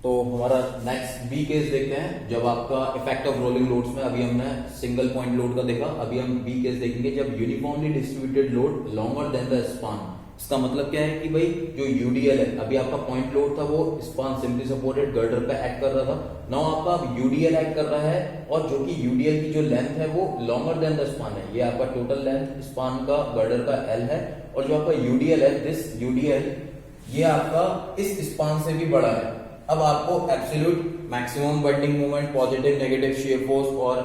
तो हमारा next B case देखते हैं। जब आपका इफेक्ट ऑफ रोलिंग लोड्स में अभी हमने सिंगल पॉइंट लोड का देखा, अभी हम बी केस देखेंगे जब uniformly distributed load longer than the span. इसका मतलब क्या है कि भाई जो यूडीएल है, अभी आपका पॉइंट लोड था वो स्पान सिंपली सपोर्टेड गर्डर पे एक्ट कर रहा था। नाउ आपका अब यूडीएल एक्ट कर रहा है और जो कि यूडीएल की जो लेंथ है वो लॉन्गर देन द स्पान है। ये आपका टोटल लेंथ स्पान का गर्डर का एल है और जो आपका यूडीएल है, दिस यूडीएल ये आपका इस स्पान से भी बड़ा है। अब आपको absolute maximum bending moment, positive negative shear force और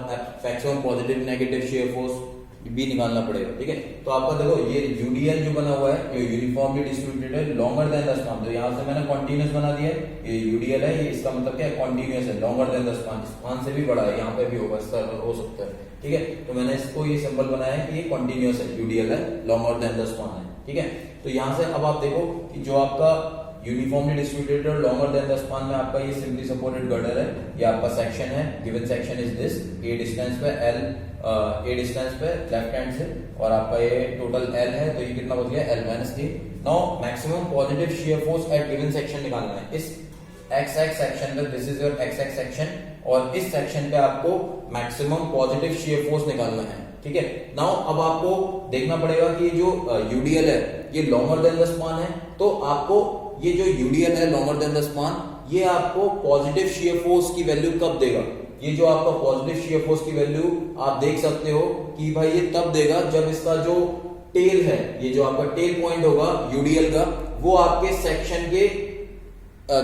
maximum positive negative shear force भी निकालना पड़ेगा। ठीक है, तो आपका देखो ये यूडीएल जो बना हुआ है ये यूनिफॉर्मली डिस्ट्रीब्यूटेड है लॉन्गर देन द स्पान। तो यहाँ से मैंने कॉन्टिन्यूस बना दिया है, ये यूडीएल है, ये इसका मतलब क्या है कॉन्टिन्यूस है, longer than the span, span से भी बड़ा है, यहाँ पे भी होगा, इसका हो सकता है। ठीक है, तो मैंने इसको ये सिंबल बनाया है कि ये कॉन्टिन्यूस है, यूडीएल है, लॉन्गर देन द स्पान है। ठीक है, तो यहाँ से अब आप देखो कि जो आपका यूनिफॉर्मली डिस्ट्रीब्यूटेड और लॉन्गर देन द स्पान में आपका ये सिंपली सपोर्टेड गर्डर है, ये आपका सेक्शन है, given section is this, A distance पे एल, ए डिस्टेंस पे लेफ्ट हैंड से, और आपका ये टोटल एल है, तो ये कितना बच गया एल माइनस ए। Now maximum positive shear force eight given section निकालना है। इस एक्स एक्स सेक्शन पे, this is your x x section, और इस सेक्शन पे आपको मैक्सिमम पॉजिटिव शियर फोर्स निकालना है। ठीक है, नाउ अब आपको देखना पड़ेगा कि जो यूडीएल है ये लॉन्गर देन द स्पान है, तो आपको ये जो यूडीएल है लॉन्गर देन द स्पान, ये आपको पॉजिटिव शियर फोर्स की वैल्यू कब देगा? ये जो आपका पॉजिटिव शियर फोर्स की वैल्यू आप देख सकते हो कि भाई ये तब देगा जब इसका जो टेल है, ये जो आपका टेल पॉइंट होगा यूडीएल का, वो आपके सेक्शन के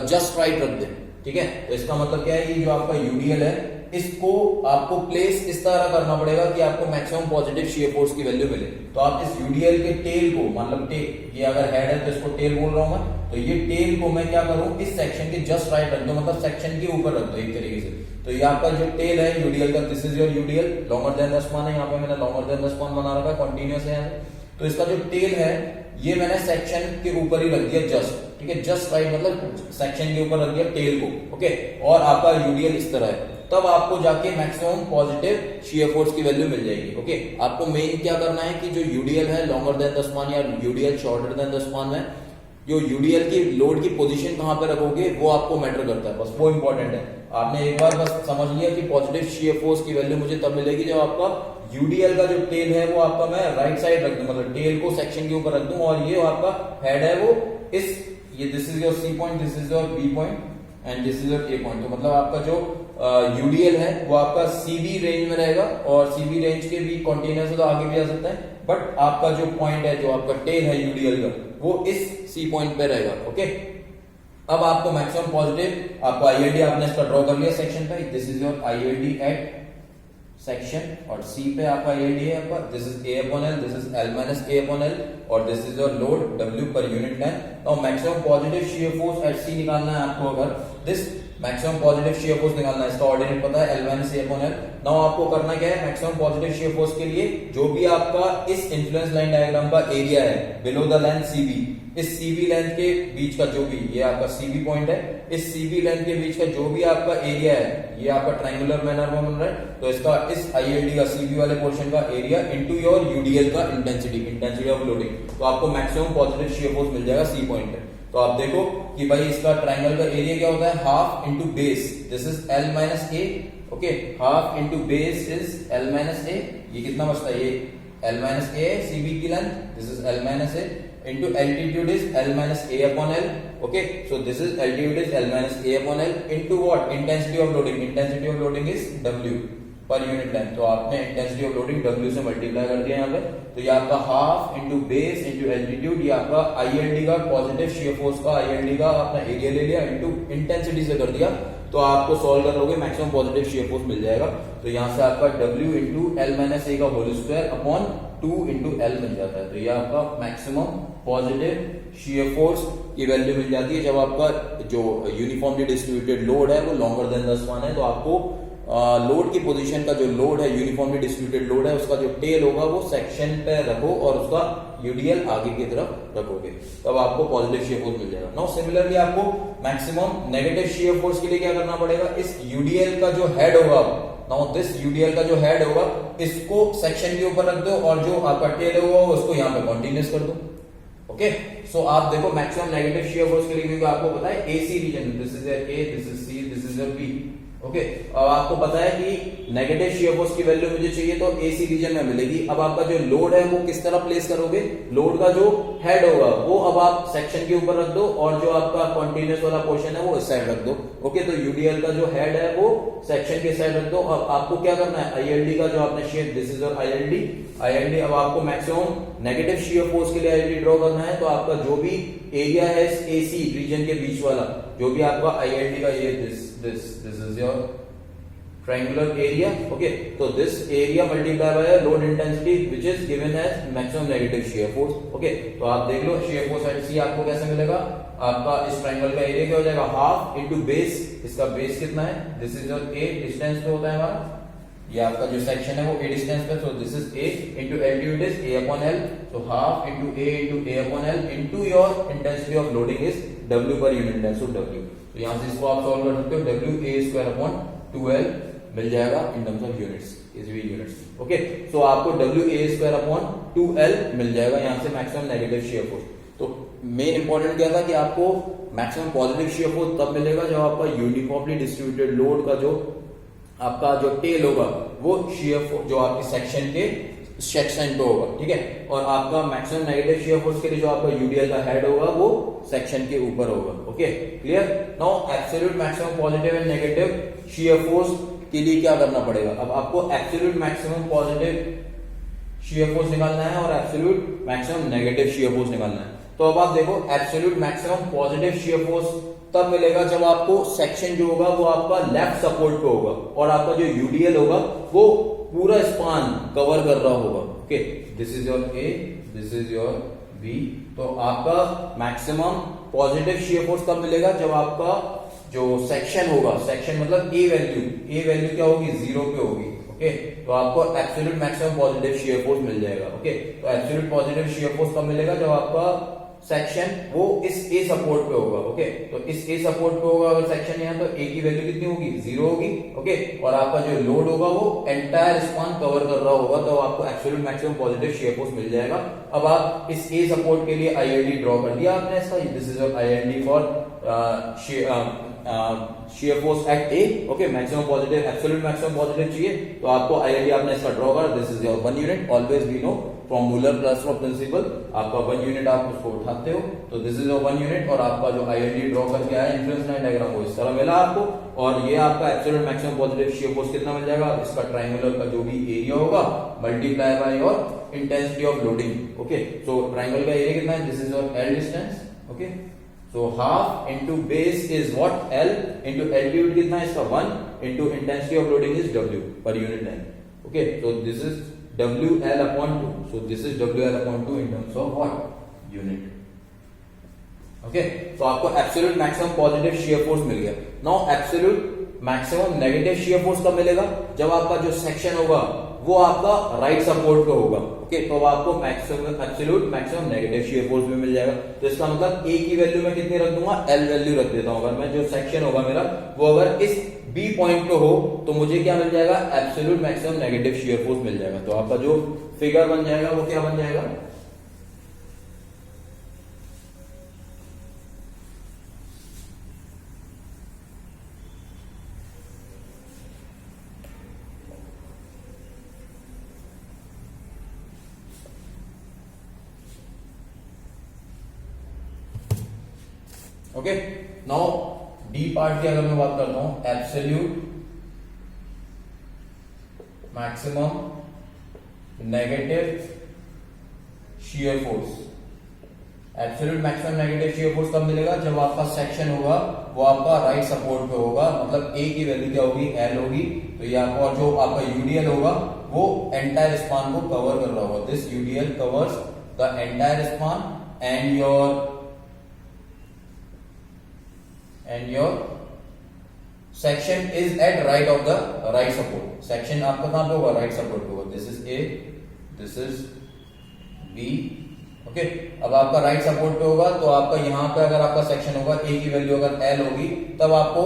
जस्ट राइट रख दे। ठीक है, तो इसका मतलब क्या है, ये जो आपका यूडीएल है इसको आपको प्लेस इस तरह करना पड़ेगा कि आपको मैक्सिमम पॉजिटिव शियर फोर्स की वैल्यू मिले। तो आप इस यूडीएल के टेल को, मतलब टेल, ये अगर हेड है तो इसको टेल बोल रहा हूं मैं, तो ये टेल को मैं क्या करूं, इस सेक्शन के जस्ट राइट रख दो, मतलब सेक्शन के ऊपर रख दो एक तरीके से। तो ये आपका जो टेल है यूडीएल का, this is your UDL, longer than the span है, यहाँ पे मैंने लॉन्गर देन द स्पान बना रखा है, कंटिन्यूअस है। तो इसका जो टेल है ये मैंने सेक्शन के ऊपर ही रख दिया जस्ट। ठीक है, जस्ट राइट मतलब सेक्शन के ऊपर रख दिया टेल को। ओके, और आपका यूडीएल इस तरह है, तब आपको जाके मैक्सिमम पॉजिटिव शियर फोर्स की वैल्यू मिल जाएगी। ओके, आपको मेन क्या करना है कि जो यूडीएल है लॉन्गर देन द स्पान या UDL shorter than the span में, जो यूडीएल की लोड की पोजीशन कहां पे रखोगे वो आपको मैटर करता है, बस वो इंपॉर्टेंट है। आपने एक बार बस समझ लिया कि पॉजिटिव शियर फोर्स की वैल्यू मुझे तब मिलेगी जब आपका यूडीएल का जो टेल है वो आपका मैं राइट साइड रख दूं, मतलब टेल को सेक्शन के ऊपर रख दूं, और ये आपका हेड है वो इस, ये this is your C point, this is your B point and this is your A point. तो मतलब आपका जो यूडीएल है वो आपका सीबी रेंज में रहेगा, और सीबी रेंज के भी कॉन्टिन्यूअस है तो आगे भी आ सकता है, बट आपका जो पॉइंट है, जो आपका टेल है यूडीएल का, वो इस सी पॉइंट पे रहेगा। ओके, अब आपको मैक्सिमम पॉजिटिव, आपको आईएलडी आपने इसका ड्रॉ कर लिया सेक्शन पे, this is your ILD at section, और सी पे आपका आईएलडी है आपका, this is A upon L, this is L minus A upon L, और this is your load W per unit length. Now maximum positive shear force at C निकालना है आपको, अगर this maximum positive shear force निकालना है, इसका ordinate पता है L minus A upon L. Now आपको करना क्या है, मैक्सिमम पॉजिटिव शियर फोर्स के लिए जो भी आपका इस इन्फ्लुएंस लाइन डायग्राम का एरिया है बिलो द लेंथ सीबी, इस सीबी लेंथ के बीच का जो भी, ये आपका सीबी पॉइंट है, इस सीबी लेंथ के बीच का जो भी आपका एरिया है, ये आपका ट्रायंगुलर मैनर में बन रहा है, तो इसका इस आईएलडी का सीबी वाले पोर्शन का एरिया इनटू योर यूडीएल का इंटेंसिटी ऑफ लोडिंग, तो आपको मैक्सिमम पॉजिटिव शियर फोर्स मिल जाएगा सी पॉइंट पे। तो आप देखो कि भाई इसका ट्रायंगल का एरिया क्या होता है, half into base, this is L minus A. Okay, half into base is L minus A, ये कितना बचता है, ये एल माइनस ए सीबी की length, this is L minus A, into altitude is L minus A upon L. Okay, so this is altitude is L minus A upon L into what? Intensity of loading. Intensity of loading is W per unit length. तो आपने intensity of loading W से multiply कर दिया यहाँ पे, तो ये आपका half into base into altitude, ये आपका आईएलडी का पॉजिटिव शियर फोर्स का आईएलडी का अपना एरिया ले लिया इंटू इंटेंसिटी से कर दिया, तो आपको सॉल्व करोगे मैक्सिमम पॉजिटिव शियर फोर्स मिल जाएगा। तो यहाँ से आपका W into L minus A का whole square upon 2 into L मिल जाता है। तो ये आपका मैक्सिमम पॉजिटिव शियर फोर्स की वैल्यू मिल जाती है जब आपका जो यूनिफॉर्मली डिस्ट्रीब्यूटेड लोड है वो लॉन्गर देन द स्पान है। तो आपको लोड की पोजीशन का जो लोड है, यूनिफॉर्मली डिस्ट्रीब्यूटेड लोड है, उसका जो टेल होगा वो सेक्शन पे रखो और उसका यूडीएल आगे की तरफ रखोगे, तब आपको पॉजिटिव शियर फोर्स मिल जाएगा। नाउ सिमिलरली आपको मैक्सिमम नेगेटिव शियर फोर्स के लिए क्या करना पड़ेगा, इस यूडीएल का जो हेड होगा, नाउ दिस यूडीएल का जो हेड होगा इसको सेक्शन के ऊपर रख दो, और जो आपका टेल होगा उसको यहाँ पे कॉन्टिन्यूस कर दो। ओके, सो आप देखो मैक्सिमम नेगेटिव शियर फोर्स के लिए, क्योंकि आपको पता है AC region, this is your A, this is C, this is your B. Okay, अब आपको पता है कि नेगेटिव शियर फोर्स की वैल्यू मुझे चाहिए तो एसी रीजन में मिलेगी। अब आपका जो लोड है वो किस तरह प्लेस करोगे, लोड का जो हेड होगा वो अब आप सेक्शन के ऊपर रख दो और जो आपका कॉन्टिन्यूस वाला पोर्शन है वो इस साइड रख दो। ओके, तो यूडीएल का जो हेड है वो सेक्शन के साइड रख दो। और आपको क्या करना है, आईएलडी का जो आपने shape, this is your ILD, ILD. अब आपको मैक्सिमम नेगेटिव शियर फोर्स के लिए आईएलडी ड्रॉ करना है, तो आपका जो भी एरिया है एसी रीजन के बीच वाला, जो भी आपका आईएलडी का ये this is your triangular area. Okay, so this area multiplied by load intensity which is given as maximum negative shear force. Okay, तो आप देख लो shear force at C आपको कैसे मिलेगा, आपका इस ट्रायंगल का एरिया क्या हो जाएगा, हाफ इनटू बेस, इसका बेस कितना है, this is your A distance पे होता है हमारा, ये आपका जो सेक्शन है वो A डिस्टेंस पे, so this is A into altitude is A upon L, so half into A into A upon L into your intensity of loading is W per unit time, so W। तो यहां से इसको आप solve कर सकते हो, W A square upon 2L मिल जाएगा इन टर्म्स ऑफ यूनिट्स, इसवी यूनिट्स। ओके, सो आपको W A square upon 2L मिल जाएगा यहां से मैक्सिमम नेगेटिव शियर फोर्स। तो मेन इंपॉर्टेंट क्या था कि आपको मैक्सिमम पॉजिटिव शियर फोर्स तब मिलेगा जब आपका यूनिफॉर्मली डिस्ट्रीब्यूटेड लोड का जो आपका जो टेल होगा वो शियर फोर्स जो आपके सेक्शन के सेक्शन पे होगा, ठीक है। और आपका मैक्सिमम नेगेटिव शियर फोर्स के लिए जो आपका यूडीएल का हेड होगा वो सेक्शन के ऊपर होगा। Okay, clear. Now absolute maximum positive and negative shear force के लिए क्या करना पड़ेगा, अब आपको absolute maximum positive shear force निकालना है और absolute maximum negative shear force निकालना है। तो अब आप देखो absolute maximum positive shear force तब मिलेगा जब आपको सेक्शन जो होगा वो आपका लेफ्ट सपोर्ट पे होगा और आपका जो यूडीएल होगा वो पूरा स्पान कवर कर रहा होगा। Okay, this is your A, this is your B. तो आपका मैक्सिमम पॉजिटिव शियर फोर्स तब मिलेगा जब आपका जो सेक्शन होगा, सेक्शन मतलब ए वैल्यू क्या होगी, 0 पे होगी। ओके, तो आपको absolute maximum positive shear force मिल जाएगा। ओके, तो एब्सोल्यूट पॉजिटिव शियर फोर्स कब मिलेगा, जब आपका सेक्शन वो इस ए सपोर्ट पे होगा। ओके, तो इस ए सपोर्ट पे होगा अगर सेक्शन यहाँ, तो ए की वैल्यू कितनी होगी, 0 होगी। ओके, और आपका जो लोड होगा वो एंटायर स्पान कवर कर रहा होगा, तो आपको absolute maximum positive shear force मिल जाएगा। अब आप इस ए सपोर्ट के लिए आईएलडी ड्रॉ कर दिया आपने इसका, this is your ILD for shear force at A. Okay, maximum positive, absolute maximum positive चाहिए तो आपको आईएलडी आपने इसका ड्रॉ कर, this is your 1 unit. Always we know from Muller plus from principle आपका 1 यूनिट आप उसको उठाते हो, तो दिस इज योर 1 यूनिट। और आपका जो आईएलडी ड्रॉ करके आया इन्फ्लुएंस लाइन डायग्राम वो इस तरह मिला आपको, और ये आपका absolute maximum positive shear force कितना मिल जाएगा, इसका ट्रायंगुलर का जो भी एरिया होगा multiply by your intensity of loading. Okay, so triangle का एरिया कितना है, this is your L distance. Okay, so half into base is what, L into altitude कितना है इसका 1 into intensity of loading is W per unit time. Okay, so this is WL upon 2, so this is WL upon 2 in terms of what, unit. Okay, so आपको absolute maximum positive shear force मिल गया। Now absolute maximum negative shear force कब मिलेगा, जब आपका जो section होगा वो आपका राइट सपोर्ट पे होगा। ओके, तो आपको maximum absolute maximum negative shear force भी मिल जाएगा। तो इसका मतलब ए की वैल्यू में कितनी रख दूंगा, एल वैल्यू रख देता हूं। अगर मैं जो सेक्शन होगा मेरा वो अगर इस बी पॉइंट पे हो तो मुझे क्या मिल जाएगा, absolute maximum negative shear force मिल जाएगा। तो आपका जो फिगर बन जाएगा वो क्या बन जाएगा, ओके। नाउ डी पार्ट की अगर मैं बात करता हूं, absolute maximum negative shear force. Absolute maximum negative shear force कब मिलेगा, जब आपका सेक्शन होगा वो आपका राइट सपोर्ट पे होगा, मतलब ए की वैल्यू क्या होगी, एल होगी। तो ये आपका, और जो आपका यूडीएल होगा वो एंटायर स्पान को कवर कर रहा होगा, this UDL covers the entire span and your section is at right of the right support। section आपका कहां पे होगा, राइट सपोर्ट पे होगा, this is A, this is B। Okay, अब आपका राइट सपोर्ट पे होगा तो आपका यहां पे अगर आपका सेक्शन होगा, A की वैल्यू अगर L होगी तब आपको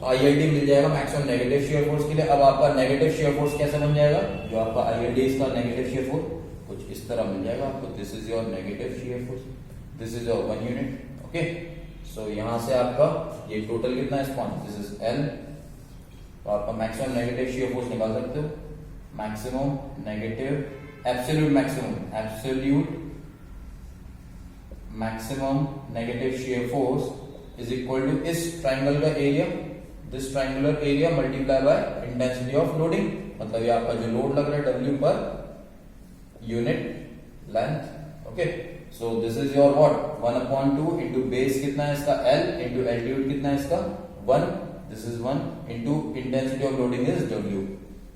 आईएलडी मिल जाएगा मैक्सिमम नेगेटिव शियर फोर्स के लिए। अब आपका नेगेटिव शियर फोर्स कैसे बन जाएगा, जो आपका आईएलडी इसका नेगेटिव शियर फोर्स कुछ इस तरह मिल जाएगा आपको, this is your negative shear force, this is your 1 unit. Okay, so यहां से आपका ये टोटल कितना है स्पॉन, दिस इज L. तो आपका मैक्सिमम नेगेटिव शियर फोर्स निकाल सकते हो. Maximum negative absolute maximum negative shear force is equal to इस ट्राइंगल का area, this triangular area multiply by intensity of loading. मतलब ये आपका जो लोड लग रहा है W per unit length. Okay, so this is your what 1/2 into base कितना है इसका L इंटू एल्टीट्यूड कितना है इसका 1. This is 1 into intensity of loading is W.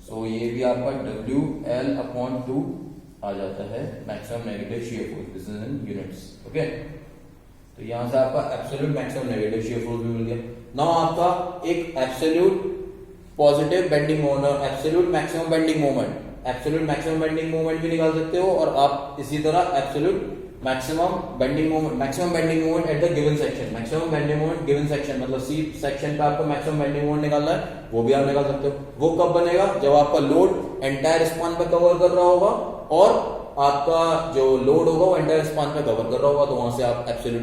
सो ये भी आपका WL/2 आ जाता है maximum negative shear force. This is in units. Okay, तो यहां से आपका absolute maximum negative shear force भी मिल गया. नाउ आपका एक एब्सोल्यूट पॉजिटिव बेंडिंग मोमेंट और एब्सोल्यूट मैक्सिमम बेंडिंग मोमेंट भी निकाल सकते हो. और आप इसी तरह absolute maximum bending moment at the given section, maximum bending moment given section मतलब सी सेक्शन का आपको मैक्सिमम बेंडिंग मोमेंट निकालना है, वो भी आप निकाल सकते हो. वो कब बनेगा, जब आपका लोड एंटायर स्पान पे कवर कर रहा होगा और आपका जो लोड होगा वो एंटायर स्पान पे कवर कर रहा होगा, तो वहां से आप एब्सोल्यूट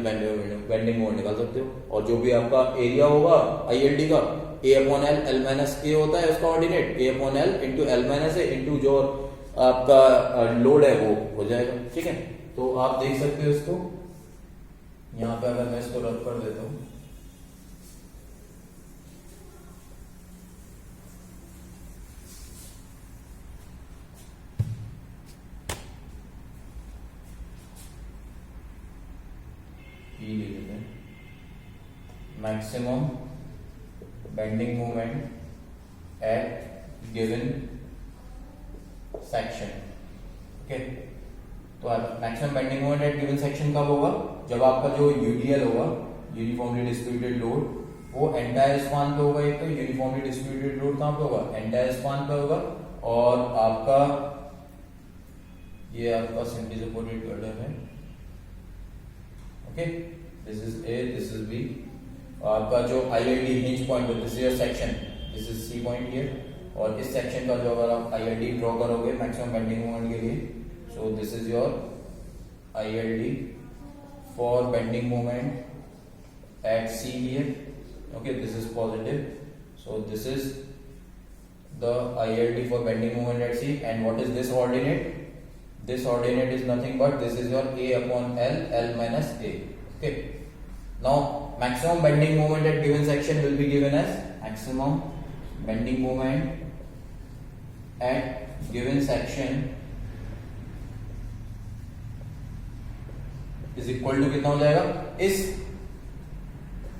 बेंडिंग मोमेंट निकाल सकते हो. और जो भी आपका एरिया होगा ILD का A/L L-A होता है उसका ordinate, A/L into L-A into जो आपका लोड है वो हो जाएगा. ठीक है, तो आप देख सकते हो इसको. यहां पे अगर मैं इसको रब कर देता हूं, ये ले लेते हैं maximum bending moment at given section. Okay, तो maximum bending moment at given section कब होगा, जब आपका जो UDL होगा, यूनिफॉर्मली डिस्ट्रीब्यूटेड लोड, वो एंटायर स्पान पे होगा. एक तो यूनिफॉर्मली डिस्ट्रीब्यूटेड लोड कहां पे होगा, एंटायर स्पान पे होगा. और आपका ये आपका सिंपली सपोर्टेड गर्डर है. Okay, this is A, this is B. आपका जो ILD हिंज पॉइंट है, this is your section, this is C point here. और इस सेक्शन का जो अगर आप ILD ड्रॉ करोगे मैक्सिमम बेंडिंग मोमेंट के लिए, so this is your ILD for bending moment at C here. Okay, this is positive, so this is the ILD for bending moment at C. And what is this ordinate? This ordinate is nothing but this is your A/L L-A. Okay, now maximum bending moment at given section will be given as maximum bending moment at given section is equal to कितना हो जाएगा, इस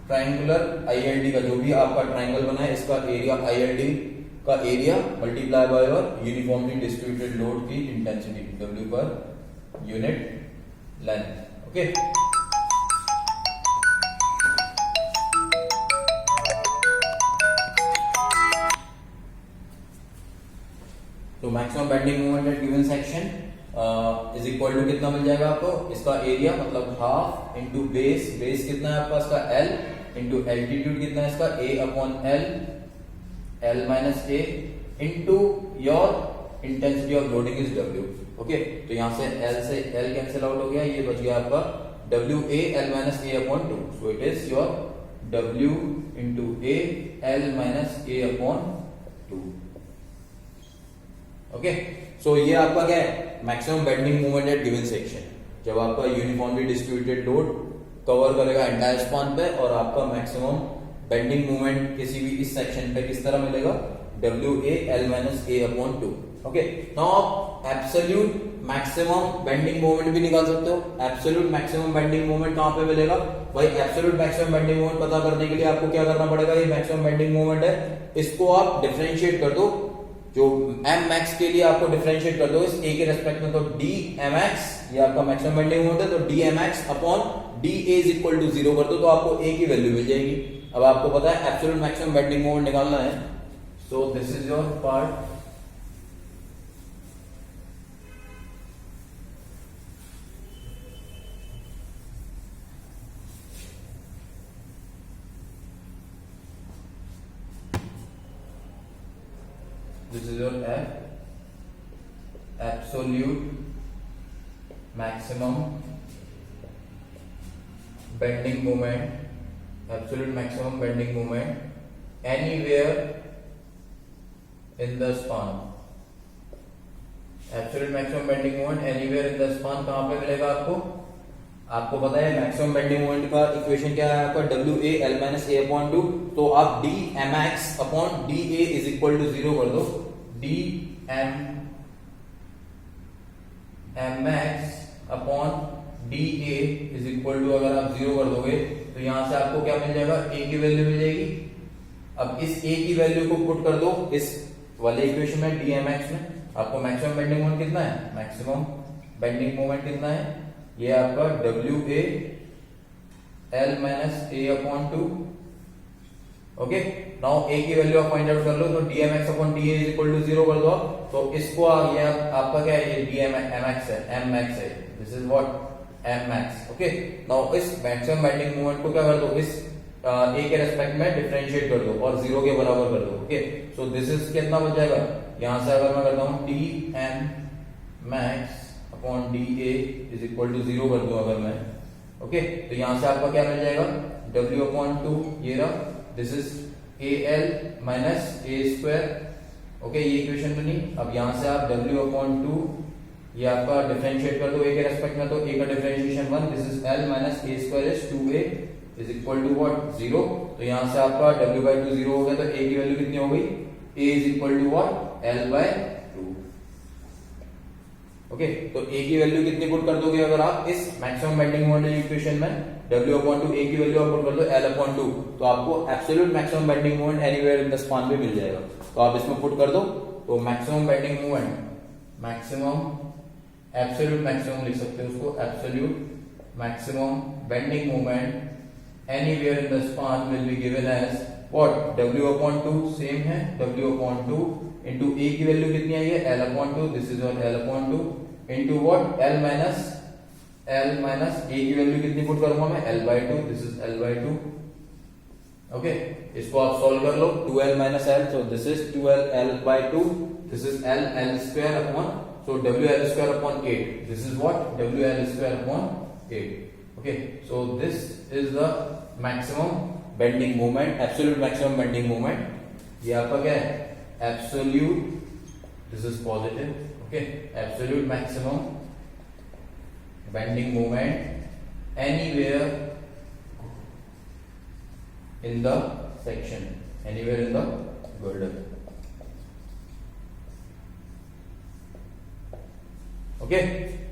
triangular ILD का जो भी आपका triangle बना है इसका एरिया ILD का area multiply by your uniformly distributed load की intensity W per unit length. Okay, तो maximum bending moment at given section is equal to कितना मिल जाएगा आपको, इसका एरिया मतलब हाफ इंटू बेस कितना है आपका इसका L इंटू एल्टीट्यूड कितना है इसका A/L L-A into your intensity of loading is W. Okay, तो यहां से L कैंसिल आउट हो गया, ये बच गया आपका WA L-A/2. So it is your W into A L-A/2. Okay, so ये आपका क्या है, maximum bending moment at given section, जब आपका यूनिफॉर्मली डिस्ट्रीब्यूटेड लोड कवर करेगा एंटायर स्पान पे और आपका मैक्सिमम बेंडिंग मोमेंट किसी भी इस सेक्शन पे किस तरह मिलेगा, WA L-A/2. ओके, नाउ आप एब्सोल्यूट मैक्सिमम बेंडिंग मोमेंट भी निकाल सकते हो. एब्सोल्यूट मैक्सिमम बेंडिंग मोमेंट कहां पे मिलेगा भाई, एब्सोल्यूट मैक्सिमम बेंडिंग मोमेंट पता करने के लिए आपको क्या करना पड़ेगा, ये मैक्सिमम बेंडिंग मोमेंट है, इसको आप डिफरेंशिएट कर दो, जो Mmax के लिए आपको डिफरेंशिएट कर दो इस A के रेस्पेक्ट में, तो dMax ये आपका मैक्सिमम बेंडिंग मोमेंट है, तो dMax upon dA is equal to 0 कर दो तो आपको A की वैल्यू मिल जाएगी. अब आपको पता है एब्सोल्यूट मैक्सिमम बेंडिंग मोमेंट निकालना है, so this is your part. This is your F, absolute maximum bending moment, absolute maximum bending moment anywhere in the span. Absolute maximum bending moment anywhere in the span कहां पे मिलेगा आपको? आपको पता है maximum bending moment का equation क्या है आपका, W A L minus A upon two. तो आप D M X upon D A is equal to 0 कर दो. D M X upon D A is equal to, अगर आप 0 कर दोगे तो यहां से आपको क्या मिल जाएगा, ए की वैल्यू मिल जाएगी. अब इस ए की वैल्यू को पुट कर दो इस वाले इक्वेशन में, डी एम एक्स में. आपको मैक्सिमम बेंडिंग मोमेंट कितना है, मैक्सिमम बेंडिंग मोमेंट कितना है, ये आपका W A L minus A upon two. Okay, now A की वैल्यू आप फाइंड आउट कर लो. तो D M X upon D A is equal to 0 कर दो. तो इसको ये आपका क्या है, ये डी एम एक्स है, एम एक्स है. This is what am x. Okay, now इस मैक्सिमम बेंडिंग मोमेंट को क्या कर दो, इस ए के रेस्पेक्ट में डिफरेंशिएट कर दो और 0 के बराबर कर दो. ओके, सो दिस इज कितना बच जाएगा, यहां से अगर मैं करता हूं D M max upon D A is equal to 0 कर दूं अगर मैं. ओके, तो यहां से आपका क्या मिल जाएगा, W अपॉन टू, ये रहा. This is A L minus A square. Okay, ये इक्वेशन तो नहीं. अब यहां से आप W अपॉन टू ये आपका डिफरेंशिएट कर दो ए के रेस्पेक्ट में. तो ए का differentiation 1, this is L minus A square is 2a is equal to what, 0. तो यहां से आपका W बाई 2 0 हो गया. तो ए की वैल्यू कितनी हो गई, a is equal to what, L by 2. Okay, तो a की वैल्यू कितनी पुट कर दोगे अगर आप इस मैक्सिमम बेंडिंग मोमेंट इक्वेशन में, W अपॉन टू a की वैल्यू आप पुट कर दो L अपॉन 2. तो आपको absolute maximum bending moment anywhere in the span पे मिल जाएगा. तो आप इसमें पुट कर दो. तो maximum bending moment, maximum absolute maximum लिख सकते हो उसको, absolute maximum bending moment anywhere in the span will be given as what, W upon 2 same है, W अपॉन 2 इंटू ए की वैल्यू कितनी आई है, L upon 2, this is your L upon 2 into what, L minus A की value कितनी put करूंगा मैं, L by 2, this is L by 2. Okay, इसको आप सॉल्व कर लो. 2L minus L, so this is 2L L by 2, this is L square upon, so WL square upon 8. This is what, WL square upon 8. Okay, so this is the maximum bending moment, absolute maximum bending moment. ये आपका क्या है, absolute, this is positive. Okay, absolute maximum bending moment anywhere in the section, anywhere in the girdle. Okay,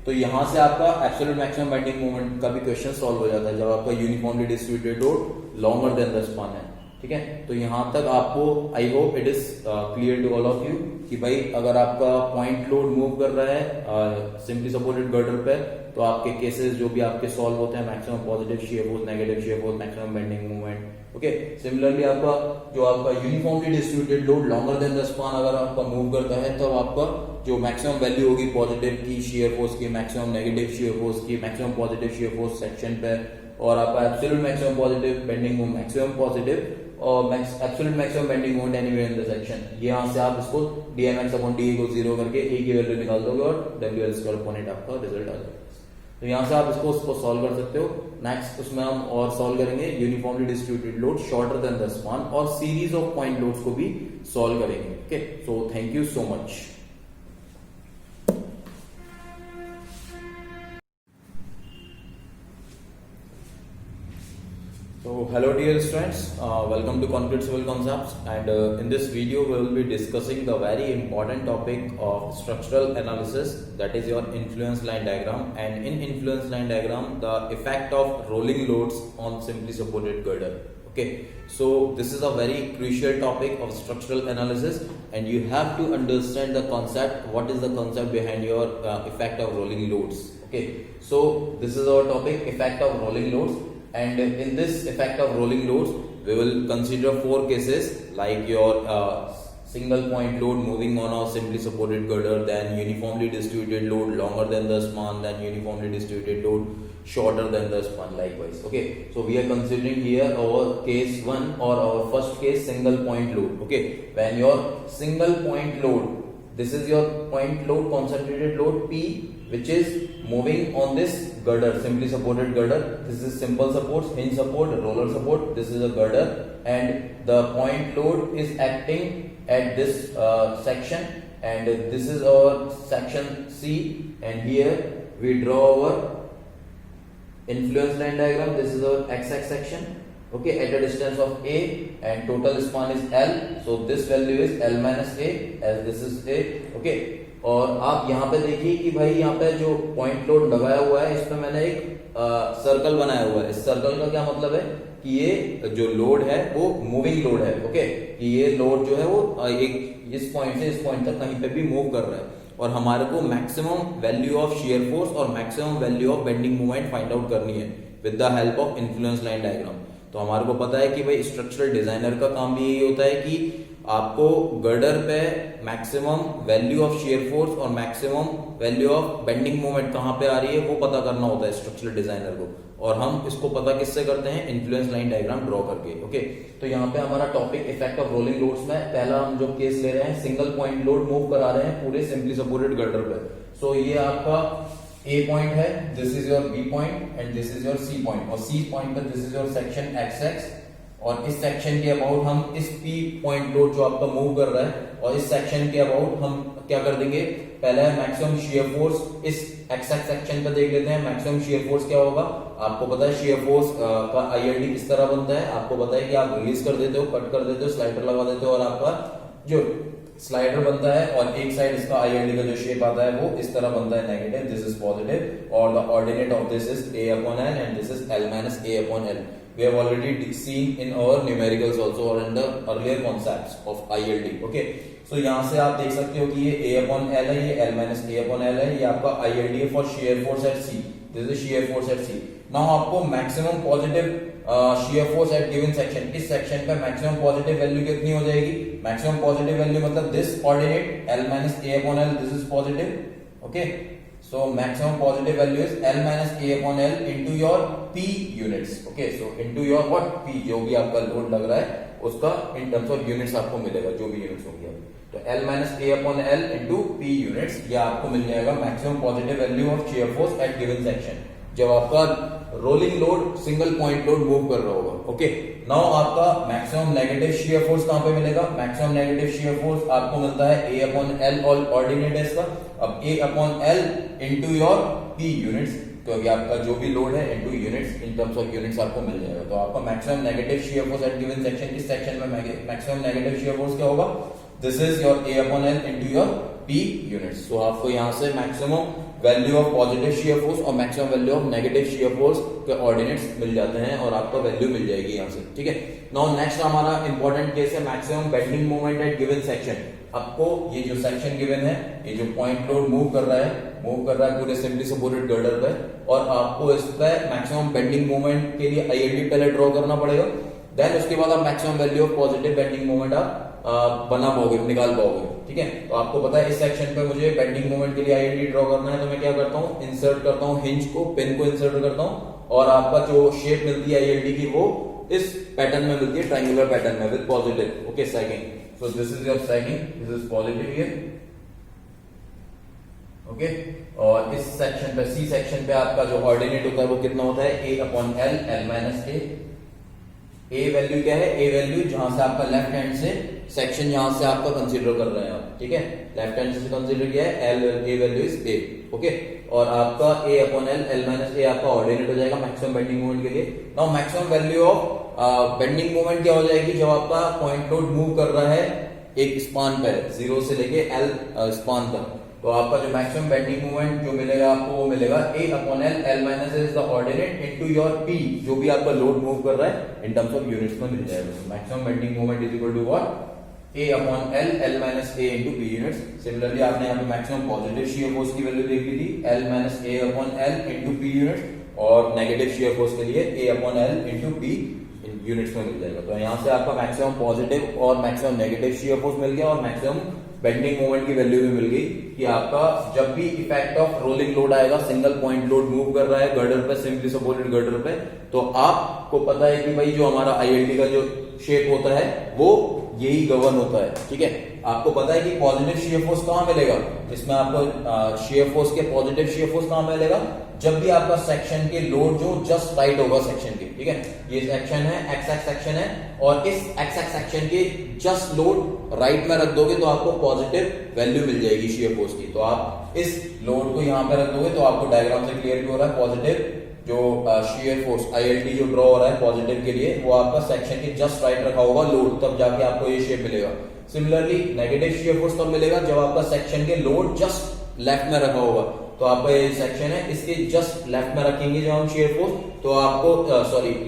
तो यहां से आपका absolute maximum bending moment का भी क्वेश्चन सॉल्व हो जाता है जब आपका uniformly distributed load longer than the span है. ठीक है, तो यहां तक आपको I hope it is clear to all of you कि भाई अगर आपका पॉइंट लोड मूव कर रहा है सिंपली सपोर्टेड गर्डर पे, तो आपके केसेस जो भी आपके सॉल्व होते हैं, maximum positive shear force, negative shear force, maximum bending moment. Okay, similarly आपका जो आपका uniformly distributed load longer than the span अगर आपका मूव करता है, तो आपका जो मैक्सिमम वैल्यू होगी पॉजिटिव की शियर फोर्स की, मैक्सिमम नेगेटिव शियर फोर्स की, maximum positive shear force section पे, और आपका absolute maximum positive bending moment, maximum positive और absolute maximum bending moment anywhere in the section. यहां से आप इसको dmx अपॉन da को 0 करके a की वैल्यू निकाल दोगे और WL स्क्वायर अपॉन 8 आपका रिजल्ट आ जाएगा. तो यहां से आप इसको सॉल्व कर सकते हो. नेक्स्ट उसमें हम और सॉल्व करेंगे uniformly distributed load shorter than the span और सीरीज ऑफ पॉइंट लोड्स को भी सॉल्व करेंगे. Okay, so thank you so much. So hello dear students, welcome to Concrete Civil Concepts, and in this video we will be discussing the very important topic of structural analysis, that is your influence line diagram. And in influence line diagram, the effect of rolling loads on simply supported girder. Okay, so this is a very crucial topic of structural analysis, and you have to understand the concept, what is the concept behind your effect of rolling loads. Okay, so this is our topic, effect of rolling loads. And in this effect of rolling loads, we will consider 4 cases, like your single point load moving on a simply supported girder, then uniformly distributed load longer than the span, then uniformly distributed load shorter than the span likewise. Okay, so we are considering here our case 1 or our first case, single point load. Okay, when your single point load, this is your point load, concentrated load P, which is moving on this girder, simply supported girder. This is simple supports, hinge support, roller support. This is a girder, and the point load is acting at this section, and this is our section C, and here we draw our influence line diagram. This is our x-axis section, okay, at a distance of A, and total span is L. So this value is L minus A, as this is A, okay. और आप यहाँ पे देखिए कि भाई यहाँ पे जो पॉइंट लोड लगाया हुआ है, इस पे मैंने एक सर्कल बनाया हुआ है. इस सर्कल का क्या मतलब है कि ये जो लोड है वो मूविंग लोड है, ओके, कि ये लोड जो है वो एक इस पॉइंट से इस पॉइंट तक कहीं पे भी मूव कर रहा है, और हमारे को maximum value of shear force और maximum value of bending moment find out करनी है with the help of influence line diagram. तो हमारे को पता है कि भाई स्ट्रक्चरल डिजाइनर का काम भी यही होता है कि आपको गर्डर पे maximum value of shear force और maximum value of bending moment कहां पे आ रही है वो पता करना होता है स्ट्रक्चरल डिजाइनर को, और हम इसको पता किससे करते हैं, इन्फ्लुएंस लाइन डायग्राम ड्रॉ करके, ओके. तो यहाँ पे हमारा topic effect of rolling loads में पहला हम जो केस ले रहे हैं, सिंगल पॉइंट लोड मूव करा रहे हैं पूरे सिंपली सपोर्टेड गर्डर पे. सो ये आपका A पॉइंट है, this is your B point and this is your C point, और C पॉइंट पे this is your section XX, और इस सेक्शन के अबाउट हम इस P पॉइंट लोड जो आपका मूव कर रहा है, और इस सेक्शन के अबाउट हम क्या कर देंगे, पहले मैक्सिमम शियर फोर्स इस XX सेक्शन पे देख लेते हैं. मैक्सिमम शियर फोर्स क्या होगा, आपको पता है शियर फोर्स का ILD किस तरह बनता है, आपको पता है कि आप रिलीज कर देते हो, कट कर देते हो, स्लाइडर लगा देते हो, और आपका जो स्लाइडर बनता है और एक साइड इसका ILD का जो शेप आता है वो इस तरह बनता है नेगेटिव, दिस इज पॉजिटिव, और the ordinate of this is A upon L and this is L minus A upon L. We have already seen in our numericals also or in the earlier concepts of ILD, okay. So यहाँ से आप देख सकते हो कि ये A upon L है, ये L minus A upon L है, ये आपका ILD है for shear force at C. This is shear force at C. Now आपको maximum positive shear force at given section, इस सेक्शन पे मैक्सिमम पॉजिटिव वैल्यू कितनी हो जाएगी, मैक्सिमम पॉजिटिव वैल्यू मतलब this ordinate L minus A upon L, this is positive, okay. So maximum positive value is L minus A upon L into your P units, okay. So into your what P, जो भी आपका load लग रहा है उसका in terms of units आपको मिलेगा, जो भी यूनिट्स होंगी. तो L minus A upon L into P units, ये आपको मिल जाएगा maximum positive value of shear force eight given section, जब आपका rolling load single point load move कर रहा होगा, ओके. नाउ आपका मैक्सिमम नेगेटिव शियर फोर्स कहां पे मिलेगा, मैक्सिमम नेगेटिव शियर फोर्स आपको मिलता है A upon L, और ऑर्डिनेट है इसका. अब A upon L into your P units, क्योंकि आपका जो भी लोड है into units, in terms of units आपको मिल जाएगा. तो आपका maximum negative shear force eight given section, इस सेक्शन में मैक्सिमम नेगेटिव शियर फोर्स क्या होगा, this is your A upon L into your P units. तो आपको यहां से maximum value of positive shear force और maximum value of negative shear force के ऑर्डिनेट्स मिल जाते हैं, और आपका वैल्यू मिल जाएगी यहां से, ठीक है. नाउ नेक्स्ट हमारा इंपॉर्टेंट केस है maximum bending moment at given section. आपको ये जो सेक्शन गिवन है, ये जो पॉइंट लोड मूव कर रहा है पूरे सिंपली सपोर्टेड गर्डर पे, और आपको इस पे मैक्सिमम बेंडिंग मोमेंट के लिए ILD पहले ड्रॉ करना पड़ेगा. देन उसके बाद आप maximum value of positive bending moment आप बना पाओगे, निकाल पाओगे, ठीक है. तो आपको पता है इस सेक्शन पे मुझे बेंडिंग मोमेंट के लिए ILD ड्रॉ करना है, तो मैं क्या करता हूँ, इंसर्ट करता हूँ हिंज को, पिन को इंसर्ट करता हूँ, और आपका जो शेप मिलती है ILD की वो इस पैटर्न में मिलती है, ट्रायंगुलर पैटर्न में with positive, okay, sagging. So this is your sagging, this is positive here, okay. और इस सेक्शन पे C सेक्शन पे आपका जो ऑर्डिनेट होता है वो कितना होता है, A upon L, L minus A. A value क्या है, A वैल्यू जहां से आपका लेफ्ट हैंड से सेक्शन यहां से आपका कंसीडर कर रहे हैं आप, ठीक है, लेफ्ट हैंड से कंसीडर किया है, A value is A, okay. और आपका A upon L, L minus A आपका ऑर्डिनेट हो जाएगा मैक्सिमम बेंडिंग मोमेंट के लिए. Now maximum value of bending moment क्या हो जाएगी, जब आपका पॉइंट लोड मूव कर रहा है एक स्पान पे, 0 से लेके L स्पान तक, तो आपका जो मैक्सिमम बेंडिंग मोमेंट जो मिलेगा आपको वो मिलेगा A upon L, L minus A is the ordinate into your P, जो भी आपका लोड मूव कर रहा है इन टर्म्स ऑफ यूनिट्स में मिल जाएगा. Maximum bending moment is equal to what, A upon L, L minus A into P units. Similarly आपने यहाँ पे मैक्सिमम पॉजिटिव शियर फोर्स की वैल्यू देखी थी, L minus A upon L into P units, और नेगेटिव शियर फोर्स के लिए A upon L into P units में मिल जाएगा. तो यहाँ से आपका मैक्सिमम पॉजिटिव और मैक्सिमम नेगेटिव शियर फोर्स मिल गया, और मैक्सिमम बेंडिंग मोमेंट की वैल्यू भी मिल गई, कि आपका जब भी इफेक्ट ऑफ रोलिंग लोड आएगा, सिंगल पॉइंट लोड मूव कर रहा है गर्डर पे, सिंपली सपोर्टेड गर्डर पे, तो आपको पता है कि भाई जो हमारा ILD का जो शेप होता है वो यही गवर्न होता है, ठीक है। आपको पता है कि पॉजिटिव शियर फोर्स कहां मिलेगा, इसमें आपको शियर फोर्स के पॉजिटिव शियर फोर्स कहां मिलेगा, जब भी आपका सेक्शन के लोड जो जस्ट राइट होगा सेक्शन के, ठीक है। ये सेक्शन है, एक्स एक्स सेक्शन है, और इस एक्स एक्स सेक्शन के जस्ट लोड राइट में रख दोगे तो आपको पॉजिटिव वैल्यू मिल जाएगी शियर फोर्स की। तो आप इस लोड को यहां पे रख दोगे तो आपको डायग्राम से क्लियर भी हो रहा है पॉजिटिव जो शियर फोर्स ILT जो ड्रॉ हो रहा है पॉजिटिव के लिए, वो आपका सेक्शन के जस्ट राइट रखा होगा लोड, तब जाके आपको ये शेप मिलेगा। सिमिलरली नेगेटिव शियर फोर्स कब मिलेगा, जब आपका सेक्शन के लोड जस्ट लेफ्ट में रखा होगा। तो आपका ये सेक्शन है, इसके जस्ट लेफ्ट में रखेंगे जब हम शियर फोर्स, तो आपको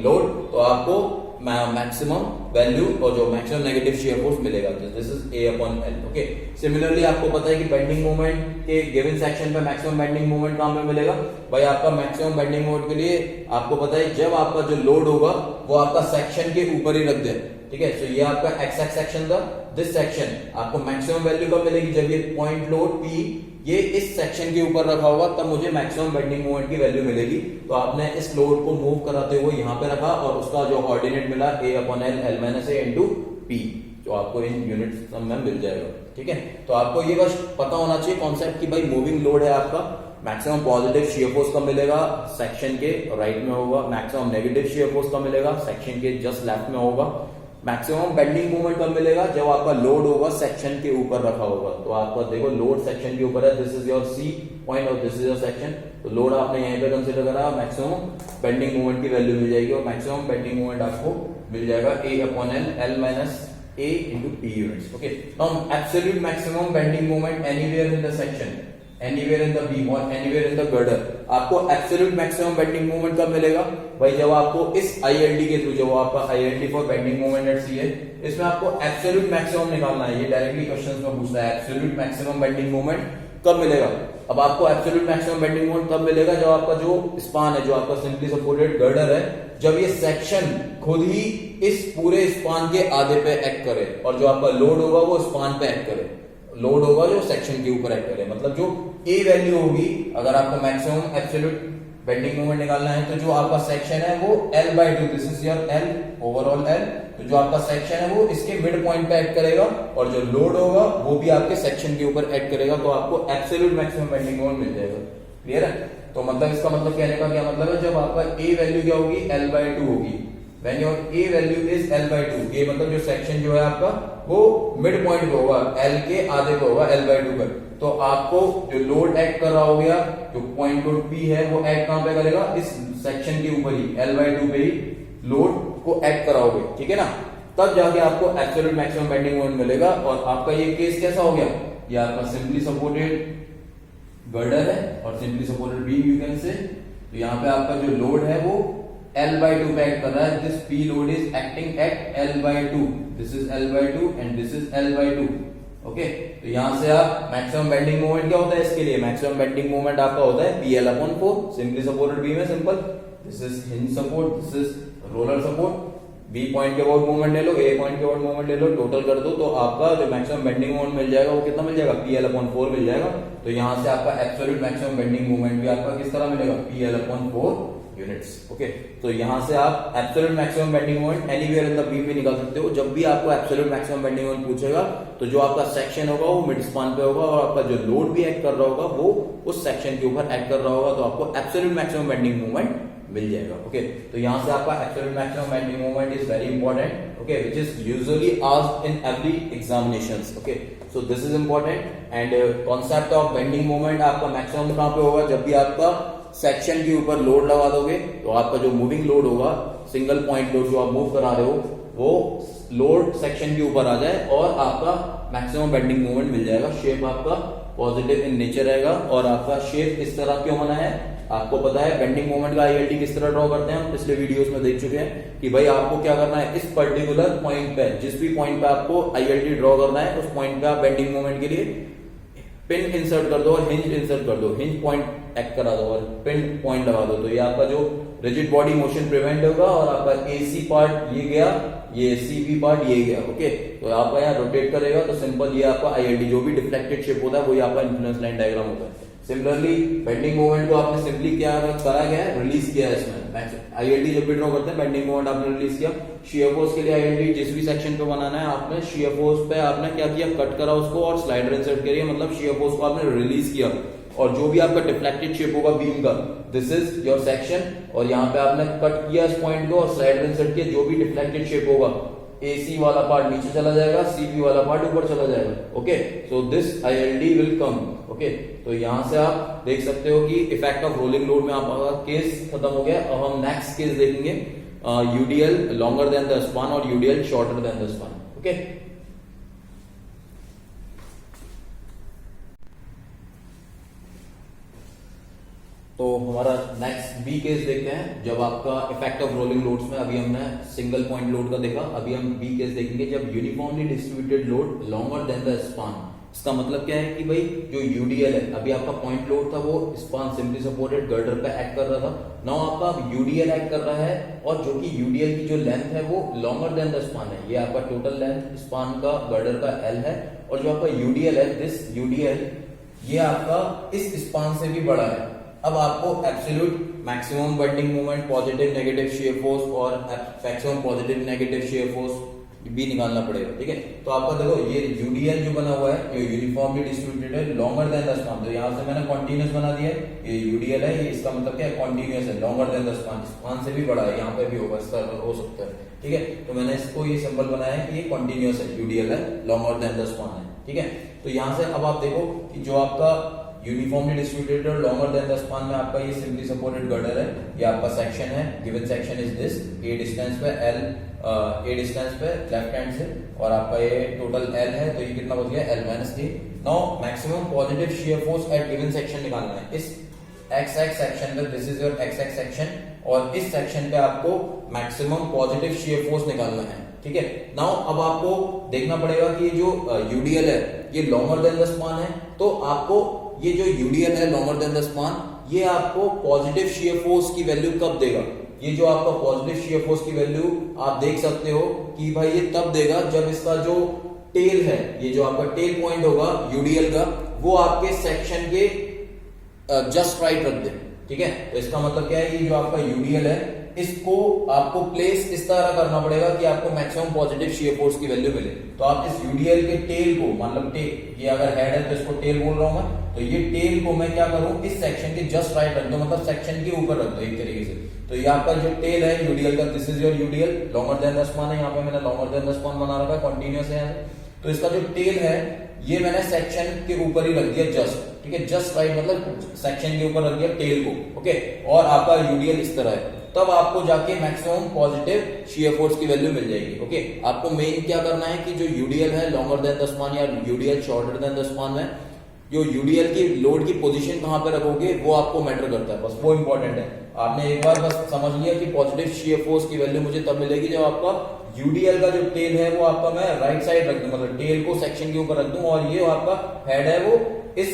लोड, तो आपको मैक्सिमम वैल्यू और जो मैक्सिमम नेगेटिव शियर फोर्स मिलेगा। This is A/L, okay. Similarly आपको पता है कि बेंडिंग मोमेंट के गिवन सेक्शन पे मैक्सिमम बेंडिंग मोमेंट कहां पे मिलेगा भाई, आपका मैक्सिमम बेंडिंग मोमेंट के लिए आपको पता है जब आपका जो लोड होगा वो आपका सेक्शन के ऊपर ही रख दे, ठीक है। सो ये आपका एक्स एक्स सेक्शन था, दिस सेक्शन आपको मैक्सिमम वैल्यू कब मिलेगी, जब ये पॉइंट लोड P ये इस सेक्शन के ऊपर रखा होगा, तब मुझे मैक्सिमम बेंडिंग मोमेंट की वैल्यू मिलेगी। तो आपने इस लोड को मूव कराते हुए यहां पे रखा और उसका जो ऑर्डिनेट मिला A/L L-A into P, जो आपको इन यूनिट में मिल जाएगा, ठीक है। तो आपको ये बस पता होना चाहिए कॉन्सेप्ट कि भाई मूविंग लोड है आपका, मैक्सिमम पॉजिटिव शियर फोर्स कब मिलेगा, सेक्शन के राइट में होगा, मैक्सिमम नेगेटिव शियर फोर्स कब मिलेगा, सेक्शन के जस्ट लेफ्ट में होगा, मैक्सिमम बेंडिंग मोमेंट कब मिलेगा, जब आपका लोड होगा सेक्शन के ऊपर रखा होगा। तो आपका देखो लोड सेक्शन के ऊपर है, this is your C point और दिस इज योर सेक्शन, तो लोड आपने यहीं पे कंसीडर करा, मैक्सिमम बेंडिंग मोमेंट की वैल्यू मिल जाएगी और मैक्सिमम बेंडिंग मोमेंट आपको मिल जाएगा A/L L-A into P units, okay. Now absolute maximum bending moment anywhere in the section, anywhere in the beam और एनीवेयर इन द गर्डर, आपको एब्सोल्यूट मैक्सिमम बेंडिंग मोमेंट कब मिलेगा भाई, जब आपको इस ILT के थ्रू, जब आपका ILT for bending moment eight C है, इसमें आपको एब्सोल्यूट मैक्सिमम निकालना है। ये डायरेक्टली क्वेश्चंस में पूछता है एब्सोल्यूट मैक्सिमम बेंडिंग मोमेंट कब मिलेगा। अब आपको एब्सोल्यूट मैक्सिमम बेंडिंग मोमेंट कब मिलेगा, जब आपका जो स्पान है, जो आपका सिंपली सपोर्टेड गर्डर है, जब ये सेक्शन खुद ही इस पूरे स्पान के आधे पे एक्ट करे और जो आपका लोड होगा वो स्पान पे एक्ट करे, लोड होगा जो सेक्शन के ऊपर एक्ट करे, मतलब जो A वैल्यू होगी, अगर आपको मैक्सिमम एब्सोल्यूट बेंडिंग मोमेंट निकालना है, तो जो आपका सेक्शन है वो L/2, this is your L overall L, तो जो आपका सेक्शन है वो इसके मिड पॉइंट पे एक्ट करेगा और जो लोड होगा वो भी आपके सेक्शन के ऊपर एक्ट करेगा, तो आपको एब्सोल्यूट मैक्सिमम बेंडिंग मोमेंट मिल जाएगा। क्लियर है। तो मतलब इसका मतलब कहने का क्या मतलब है, जब आपका A वैल्यू क्या होगी, L/2 होगी, when your A value is L/2, ये मतलब जो सेक्शन जो है आपका वो मिड पॉइंट पे होगा, L के आधे पे होगा, L/2 पर, तो आपको जो लोड एक्ट कर रहा हो गया, जो पॉइंट लोड P है वो एक्ट कहां पे करेगा, इस सेक्शन के ऊपर ही, L/2 पे ही लोड को एक्ट कराओगे, ठीक है ना, तब जाके आपको एब्सोल्यूट मैक्सिमम बेंडिंग मोमेंट मिलेगा। और आपका ये केस कैसा हो गया, ये आपका सिंपली सपोर्टेड गर्डर है और simply supported beam you can say, तो यहाँ पे आपका जो लोड है वो L/2 पे एक्ट कर रहा है, this P load is acting at L/2, this is L/2 and this is L/2, okay. तो यहां से आप मैक्सिमम बेंडिंग मोमेंट क्या होता है, इसके लिए मैक्सिमम बेंडिंग मोमेंट आपका होता है PL/4, सिंपली सपोर्टेड बीम है, simple, this is hinge support, this is roller support, B point के अबाउट मूवमेंट ले लो, A पॉइंट के अबाउट मूवमेंट ले लो, टोटल कर दो, तो आपका जो मैक्सिमम बेंडिंग मोमेंट मिल जाएगा वो कितना मिल जाएगा, PL/4 मिल जाएगा। तो यहां से आपका एब्सोल्यूट मैक्सिमम बेंडिंग मोमेंट भी आपका किस तरह मिलेगा, PL/4 यूनिट्स, ओके। तो यहां से आप absolute maximum bending moment anywhere in the beam भी निकाल सकते हो। जब भी आपको एब्सोल्यूट मैक्सिमम बेंडिंग मोमेंट पूछेगा तो जो आपका सेक्शन होगा वो मिड स्पान पे होगा और आपका जो लोड भी एक्ट कर रहा होगा वो उस सेक्शन के ऊपर एक्ट कर रहा होगा, तो आपको एब्सोल्यूट मैक्सिमम बेंडिंग मोमेंट मिल जाएगा, ओके। तो यहां से आपका absolute maximum bending moment is very important, okay, which is usually asked in every examinations, okay. So this is important and concept of bending moment आपका मैक्सिमम कहां पे होगा, जब भी आपका सेक्शन के ऊपर लोड लगा दोगे तो आपका जो मूविंग लोड होगा, सिंगल पॉइंट लोड जो आप मूव करा रहे हो, वो लोड सेक्शन के ऊपर आ जाए और आपका मैक्सिमम बेंडिंग मोमेंट मिल जाएगा। शेप आपका पॉजिटिव इन नेचर रहेगा और आपका शेप इस तरह क्यों बना है, आपको पता है बेंडिंग मोमेंट का ILT किस तरह ड्रॉ करते हैं, हम पिछले वीडियोस में देख चुके हैं कि भाई आपको क्या करना है, इस पर्टिकुलर पॉइंट पे, जिस भी पॉइंट पे आपको ILT ड्रॉ करना है, उस पॉइंट पे आप बेंडिंग मोमेंट के लिए पिन इंसर्ट कर दो और हिंज इंसर्ट कर दो, हिंज पॉइंट एक्ट करा दो और पिन पॉइंट लगा दो, तो ये आपका जो रिजिड बॉडी मोशन प्रिवेंट होगा और आपका AC पार्ट ये गया, ये CP पार्ट ये गया, ओके। तो आपका यहाँ रोटेट करेगा तो सिंपल ये आपका ILT जो भी डिफ्लेक्टेड शेप होता है वही आपका इन्फ्लुएंस लाइन डायग्राम होता है। सिमिलरली बेंडिंग मोमेंट को आपने सिंपली क्या करा गया है, रिलीज किया है इसमें। आईएलडी जब भी ड्रॉ करते हैं बेंडिंग मोमेंट आपने रिलीज किया। शियर फोर्स के लिए आईएलडी जिस भी सेक्शन पे बनाना है आपने शियर फोर्स पे आपने क्या किया, कट करा उसको और स्लाइडर इंसर्ट करिए, मतलब शियर फोर्स को आपने रिलीज किया। और जो भी आपका डिफ्लेक्टेड शेप होगा बीम का, दिस इज योर सेक्शन, और यहाँ पे आपने कट किया इस पॉइंट को और स्लाइडर इंसर्ट किया। जो भी डिफ्लेक्टेड शेप होगा, AC वाला पार्ट नीचे चला जाएगा, CB वाला पार्ट ऊपर चला जाएगा। Okay, so this ILD will come. Okay, तो यहां से आप देख सकते हो कि इफेक्ट ऑफ रोलिंग लोड में आपका केस खत्म हो गया। अब हम नेक्स्ट केस देखेंगे, UDL longer than the span और UDL shorter than the span. Okay, तो हमारा नेक्स्ट बी केस देखते हैं, जब आपका इफेक्ट ऑफ रोलिंग लोड्स में अभी हमने सिंगल पॉइंट लोड का देखा, अभी हम बी केस देखेंगे जब uniformly distributed load longer than the span. इसका मतलब क्या है कि भाई जो UDL है, अभी आपका पॉइंट लोड था वो स्पान सिंपली सपोर्टेड गर्डर पे एक्ट कर रहा था। नाउ आपका UDL एक्ट कर रहा है और जो कि UDL की जो लेंथ है वो लॉन्गर देन द स्पान है। ये आपका टोटल लेंथ स्पान का गर्डर का L है, और जो आपका UDL है, दिस UDL ये आपका इस स्पान से भी बड़ा है। अब आपको absolute maximum bending moment, positive negative shear force और maximum positive negative shear force भी निकालना पड़ेगा। ठीक है, तो आपका देखो ये UDL जो बना हुआ है ये यूनिफॉर्मली डिस्ट्रीब्यूटेड है लॉन्गर देन द स्पान। तो यहां से मैंने कॉन्टिन्यूस बना दिया है, ये UDL है, ये इसका मतलब क्या है, कॉन्टिन्यूस है, longer than the span. Span से भी बड़ा है, यहाँ पे भी होगा, इसका हो सकता है। ठीक है, तो मैंने इसको ये सिंबल बनाया है कि ये कॉन्टिन्यूस है, UDL है, लॉन्गर देन द स्पान है। ठीक है, तो यहां से अब आप देखो कि जो आपका यूनिफॉर्मली डिस्ट्रीब्यूटेड और लॉन्गर देन द स्पान में आपका ये सिंपली सपोर्टेड गर्डर है, ये आपका सेक्शन है, given section is this, A distance पे A डिस्टेंस पे लेफ्ट हैंड से, और आपका ये टोटल L है, तो ये कितना बच गया, L minus A। Now maximum positive shear force eight given section निकालना है। इस XX सेक्शन पे, this is your XX section, और इस सेक्शन पे आपको मैक्सिमम पॉजिटिव शियर फोर्स निकालना है। ठीक है, नाउ अब आपको देखना पड़ेगा कि जो UDL है ये लॉन्गर देन द स्पान है, तो आपको ये जो UDL है लॉन्गर देन द स्पान, ये आपको पॉजिटिव शियर फोर्स की वैल्यू कब देगा। ये जो आपका पॉजिटिव शियर फोर्स की वैल्यू आप देख सकते हो कि भाई ये तब देगा जब इसका जो टेल है, ये जो आपका टेल पॉइंट होगा UDL का, वो आपके सेक्शन के जस्ट राइट रख दे। ठीक है, तो इसका मतलब क्या है, ये जो आपका UDL है इसको आपको प्लेस इस तरह करना पड़ेगा कि आपको मैक्सिमम पॉजिटिव शियर फोर्स की वैल्यू मिले। तो आप इस UDL के टेल को, मतलब ये अगर हेड है तो इसको टेल बोल रहा हूं मैं, तो ये टेल को मैं क्या करूं, इस सेक्शन के जस्ट राइट रख दो, मतलब सेक्शन के ऊपर रख दो एक तरीके से। तो ये आपका जो टेल है UDL का, this is your UDL longer than the span है, यहाँ पे मैंने लॉन्गर देन द स्पान बना रखा है, कॉन्टिन्यूस है। तो इसका जो टेल है ये मैंने सेक्शन के ऊपर ही रख दिया जस्ट। ठीक है, जस्ट राइट मतलब सेक्शन के ऊपर रख दिया टेल को। ओके, और आपका UDL इस तरह है, तब आपको जाके मैक्सिमम पॉजिटिव शियर फोर्स की वैल्यू मिल जाएगी। ओके, आपको मेन क्या करना है कि जो UDL है लॉन्गर देन द स्पान या UDL shorter than the span में, जो UDL की लोड की पोजीशन कहां पे रखोगे वो आपको मैटर करता है, बस वो इंपॉर्टेंट है। आपने एक बार बस समझ लिया कि पॉजिटिव शियर फोर्स की वैल्यू मुझे तब मिलेगी जब आपका UDL का जो टेल है वो आपका मैं राइट साइड रख दूं, मतलब टेल को सेक्शन के ऊपर रख दूं, और ये आपका हेड है वो इस,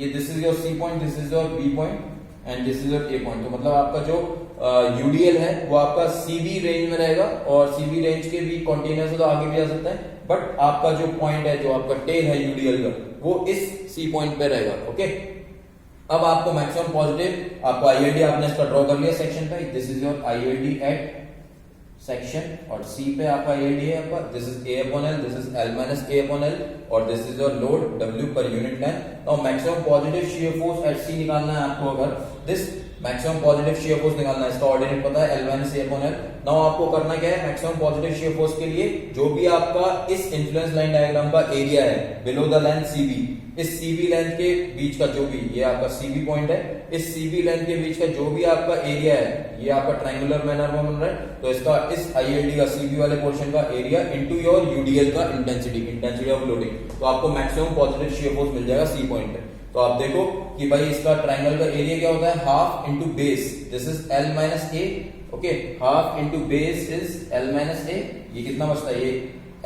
ये this is your C point, this is your B point and this is your A point. तो मतलब आपका जो UDL है वो आपका CB रेंज में रहेगा, और CB रेंज के भी कॉन्टिन्यूस है तो आगे भी जा सकता है, बट आपका जो पॉइंट है, जो आपका टेल है UDL का, वो इस C पॉइंट पे रहेगा। ओके, अब आपको मैक्सिमम पॉजिटिव, आपको ILD आपने इसका ड्रॉ कर लिया सेक्शन पे, this is your ILD at section, और C पे आपका ILD है आपका, this is A upon L, this is L minus A upon L, और this is your load W per unit length. तो maximum positive shear force at C निकालना है आपको, अगर this maximum positive shear force निकालना है, इसका ordinate पता है L minus A upon L। Now आपको करना क्या है, मैक्सिमम पॉजिटिव शियर फोर्स के लिए जो भी आपका इस इन्फ्लुएंस लाइन डायग्राम का एरिया है बिलो द लाइन CB, इस CB लेंथ के बीच का जो भी, ये आपका CB पॉइंट है, इस CB लेंथ के बीच का जो भी आपका एरिया है, ये आपका ट्रायंगुलर मैनर में बन रहा है, तो इसका इस ILD का CB वाले पोर्शन का एरिया इनटू योर UDL का इंटेंसिटी ऑफ लोडिंग, तो आपको मैक्सिमम पॉजिटिव शियर फोर्स मिल जाएगा C पॉइंट पे। तो आप देखो कि भाई इसका ट्रायंगल का एरिया क्या होता है, half into base, this is L minus A। Okay, half into base is L minus A, ये कितना बचता है, ये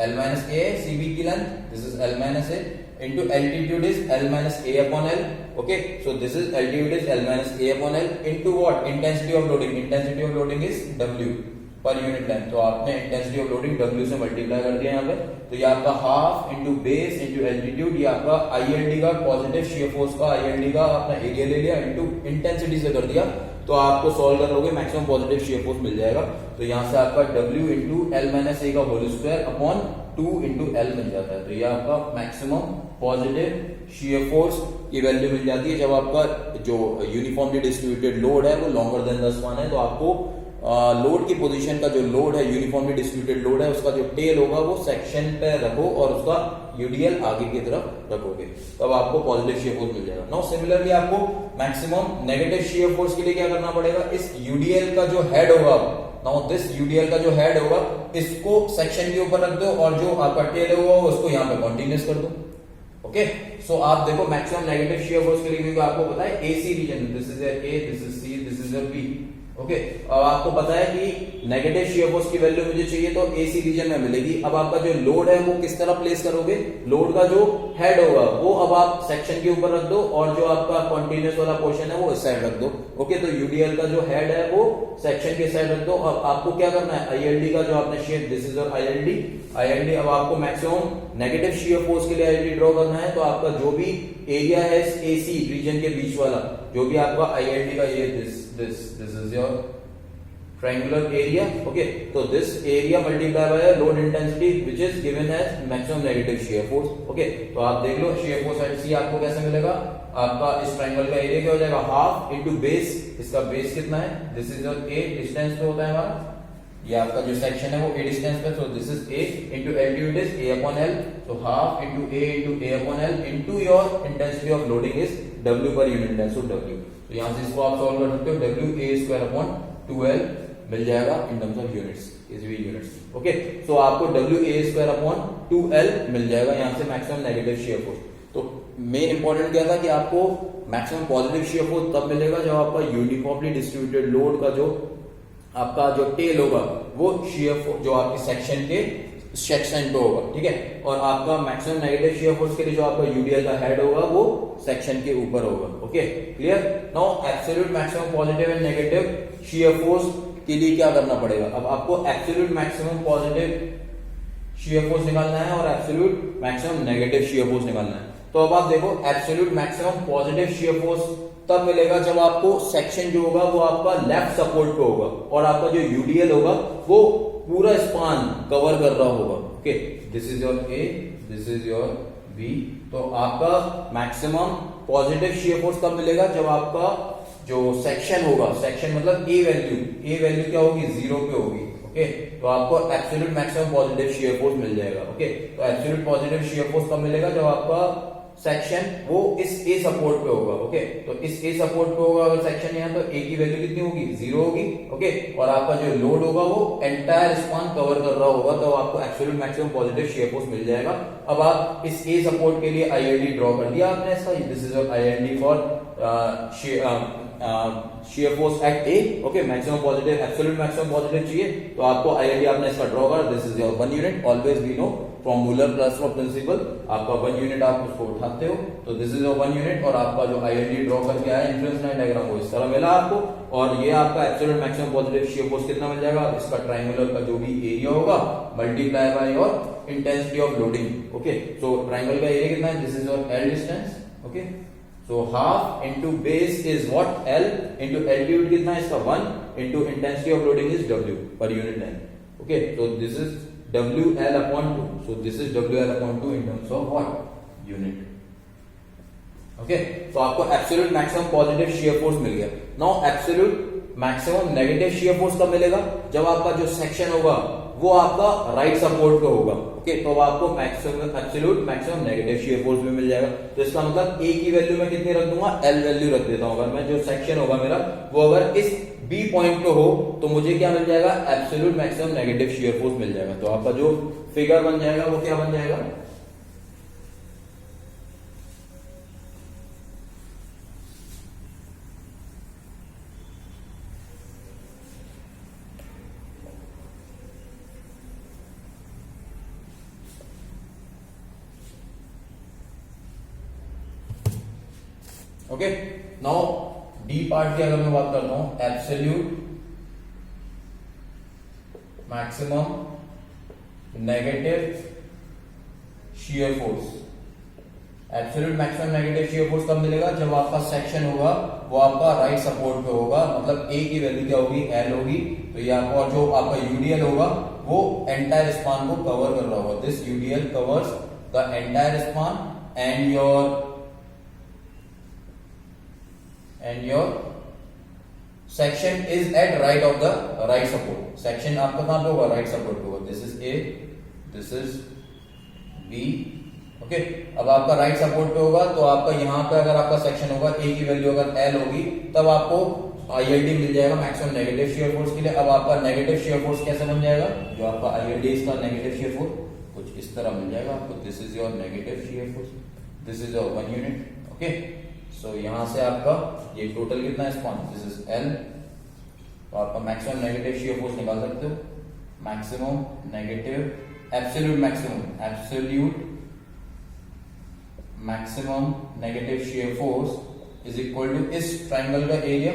L माइनस A है CB की length, this is L minus A, into altitude is L minus A upon L. Okay, so this is altitude is L minus A upon L into what? Intensity of loading. Intensity of loading is W. Per unit length, तो आपने intensity of loading W से multiply कर दिया यहाँ पे, तो ये आपका half into base into altitude, ये आपका ILD का पॉजिटिव शियर फोर्स का ILD का अपना एरिया ले लिया इंटू इंटेंसिटी से कर दिया, तो आपको सॉल्व कर लोगे मैक्सिमम पॉजिटिव शियर फोर्स मिल जाएगा। तो यहाँ से आपका W into L minus A का whole square upon 2 into L मिल जाता है। तो ये आपका मैक्सिमम पॉजिटिव शियर फोर्स की वैल्यू मिल जाती है जब आपका जो यूनिफॉर्मली डिस्ट्रीब्यूटेड लोड है वो लॉन्गर देन 10 मान है। तो आपको लोड की पोजीशन का जो लोड है, यूनिफॉर्मली डिस्ट्रीब्यूटेड लोड है, उसका जो टेल होगा वो सेक्शन पे रखो और उसका यूडीएल आगे की तरफ रखोगे, तब आपको पॉजिटिव शियर फोर्स मिल जाएगा। नाउ सिमिलरली आपको मैक्सिमम नेगेटिव शियर फोर्स के लिए क्या करना पड़ेगा, इस यूडीएल का जो हेड होगा, नाउ दिस यूडीएल का जो हेड होगा इसको सेक्शन के ऊपर रख दो और जो आपका टेल होगा उसको यहाँ पे कॉन्टिन्यूस कर दो। ओके, सो आप देखो मैक्सिमम नेगेटिव शियर फोर्स के लिए, क्योंकि आपको पता है AC region, this is A, this is C, this is B. Okay, अब आपको पता है कि नेगेटिव शियर फोर्स की वैल्यू मुझे चाहिए तो एसी रीजन में मिलेगी। अब आपका जो लोड है वो किस तरह प्लेस करोगे, लोड का जो हेड होगा वो अब आप सेक्शन के ऊपर रख दो और जो आपका कॉन्टिन्यूस वाला पोर्शन है वो इस साइड रख दो। ओके, तो यूडीएल का जो हेड है वो सेक्शन के साइड रख दो। अब आपको क्या करना है, आईएलडी का जो आपने shape, this is your ILD, अब आपको मैक्सिमम नेगेटिव शियर फोर्स के लिए आईएलडी ड्रॉ करना है। तो आपका जो भी एरिया है इस एसी रीजन के बीच वाला, जो भी आपका आईएलडी का ये this is your triangular area. Okay, so this area multiplied by a load intensity which is given as maximum negative shear force. Okay, तो आप देख लो shear force at C आपको कैसे मिलेगा, आपका इस ट्रायंगल का एरिया क्या हो जाएगा, हाफ इंटू बेस, इसका बेस कितना है, this is your A distance पे होता है हमारा, ये आपका जो सेक्शन है वो A डिस्टेंस पे, so this is A into altitude is A upon L, so half into A into A upon L into your intensity of loading is W per unit length, so W। तो यहां से इसको आप solve कर सकते हो, W A square upon 2L मिल जाएगा in terms of units, easy units. Okay, so आपको W A square upon 2L मिल जाएगा यहां से मैक्सिमम नेगेटिव शियर फोर्स। तो मेन इंपॉर्टेंट क्या था कि आपको मैक्सिमम पॉजिटिव शियर फोर्स तब मिलेगा जब आपका यूनिफॉर्मली डिस्ट्रीब्यूटेड लोड का जो आपका जो टेल होगा वो शियर फोर्स जो आपके सेक्शन के सेक्शन पे होगा, ठीक है, और आपका मैक्सिमम नेगेटिव शियर फोर्स के लिए जो आपका यूडीएल का हेड होगा वो सेक्शन के ऊपर होगा। Okay, clear. Now absolute maximum positive and negative shear force के लिए क्या करना पड़ेगा, अब आपको absolute maximum positive shear force निकालना है और absolute maximum negative shear force निकालना है। तो अब आप देखो absolute maximum positive shear force तब मिलेगा जब आपको सेक्शन जो होगा वो आपका लेफ्ट सपोर्ट पे होगा और आपका जो यूडीएल होगा वो पूरा स्पान कवर कर रहा होगा। Okay, this is your A, this is your B। तो आपका मैक्सिमम पॉजिटिव शियर फोर्स तब मिलेगा जब आपका जो सेक्शन होगा, सेक्शन मतलब A वैल्यू क्या होगी, 0 पे होगी। ओके, तो आपको absolute maximum positive shear force मिल जाएगा। ओके, तो एब्सोल्यूट पॉजिटिव शियर फोर्स कब मिलेगा, जब आपका सेक्शन वो इस A सपोर्ट पे होगा। ओके, तो इस A सपोर्ट पे होगा अगर सेक्शन यहाँ, तो A की वैल्यू कितनी होगी, 0 होगी। ओके, और आपका जो लोड होगा वो एंटायर स्पान कवर कर रहा होगा, तो आपको absolute maximum positive shear force मिल जाएगा। अब आप इस A सपोर्ट के लिए आईएलडी ड्रॉ कर दिया आपने इसका, this is ILD for shear force at A। Okay, maximum positive, absolute maximum positive चाहिए तो आपको आईएलडी आपने इसका ड्रॉ कर, this is your 1 unit. Always we know from Muller transfer principle आपका 1 यूनिट आप उसको उठाते हो, तो दिस इज योर 1 यूनिट और आपका जो आईएलडी ड्रॉ करके आया इन्फ्लुएंस लाइन डायग्राम वो इस तरह मिला आपको, और ये आपका absolute maximum positive shear force कितना मिल जाएगा, इसका ट्रायंगुलर का जो भी एरिया होगा multiply by your intensity of loading. Okay, so triangle का एरिया कितना है, this is your L distance. Okay, so half into base is what, L into altitude कितना है इसका 1 into intensity of loading is W per unit length. Okay, so this is WL upon 2, so this is WL upon 2 in terms of what, unit। Okay, तो आपको absolute maximum positive shear force मिल गया। Now absolute maximum negative shear force कब मिलेगा, जब आपका जो section होगा वो आपका राइट सपोर्ट पे होगा। ओके, तो अब आपको maximum absolute maximum negative shear force भी मिल जाएगा। तो इसका मतलब A की वैल्यू मैं कितनी रख दूंगा, L वैल्यू रख देता हूं। अगर मैं जो सेक्शन होगा मेरा वो अगर इस B पॉइंट पे हो तो मुझे क्या मिल जाएगा, absolute maximum negative shear force मिल जाएगा। तो आपका जो फिगर बन जाएगा वो क्या बन जाएगा, ओके। नाउ डी पार्ट की अगर मैं बात करता हूं, absolute maximum negative shear force. Absolute maximum negative shear force कब मिलेगा? जब आपका सेक्शन होगा वो आपका राइट सपोर्ट पे होगा, मतलब ए की वैल्यू क्या होगी? एल होगी। तो ये आपका, और जो आपका यूडीएल होगा वो एंटायर स्पान को कवर कर रहा होगा। This UDL covers the entire span and your section is at right of the right support. Section आपका कहां पे होगा? राइट सपोर्ट पे होगा। This is A, this is B. Okay, अब आपका राइट सपोर्ट पे होगा तो आपका यहां पे अगर आपका सेक्शन होगा, ए की वैल्यू अगर एल होगी, तब आपको आईएलडी मिल जाएगा मैक्सिमम नेगेटिव शियर फोर्स के लिए। अब आपका नेगेटिव शियर फोर्स कैसे बन जाएगा? जो आपका आईएलडी इसका नेगेटिव शियर फोर्स कुछ इस तरह मिल जाएगा आपको। This is your negative shear force, this is your 1 unit. Okay, so यहां से आपका ये टोटल कितना है स्पान? This is L. तो आपका मैक्सिमम नेगेटिव शियर फोर्स निकाल सकते हो। Maximum negative, absolute maximum negative shear force is equal to इस ट्राइंगल का area,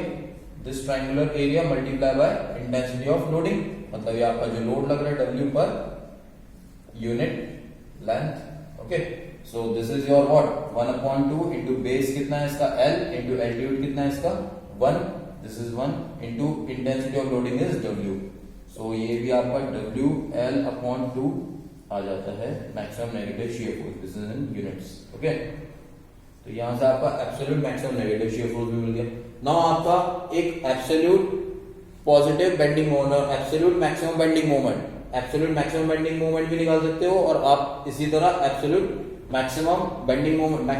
this triangular area multiply by intensity of loading. मतलब ये आपका जो लोड लग रहा है W per unit length. Okay, so this is your what? 1/2 into base कितना है इसका? L इंटू एल्टीट्यूड कितना है इसका? 1। This is 1 into intensity of loading is W। सो ये भी आपका WL/2 आ जाता है maximum negative shear force. This is in units. Okay, तो यहां से आपका absolute maximum negative shear force भी मिल गया। नाउ आपका एक एब्सोल्यूट पॉजिटिव बेंडिंग मोमेंट और absolute maximum bending moment, absolute maximum bending moment भी निकाल सकते हो, और आप इसी तरह absolute maximum bending moment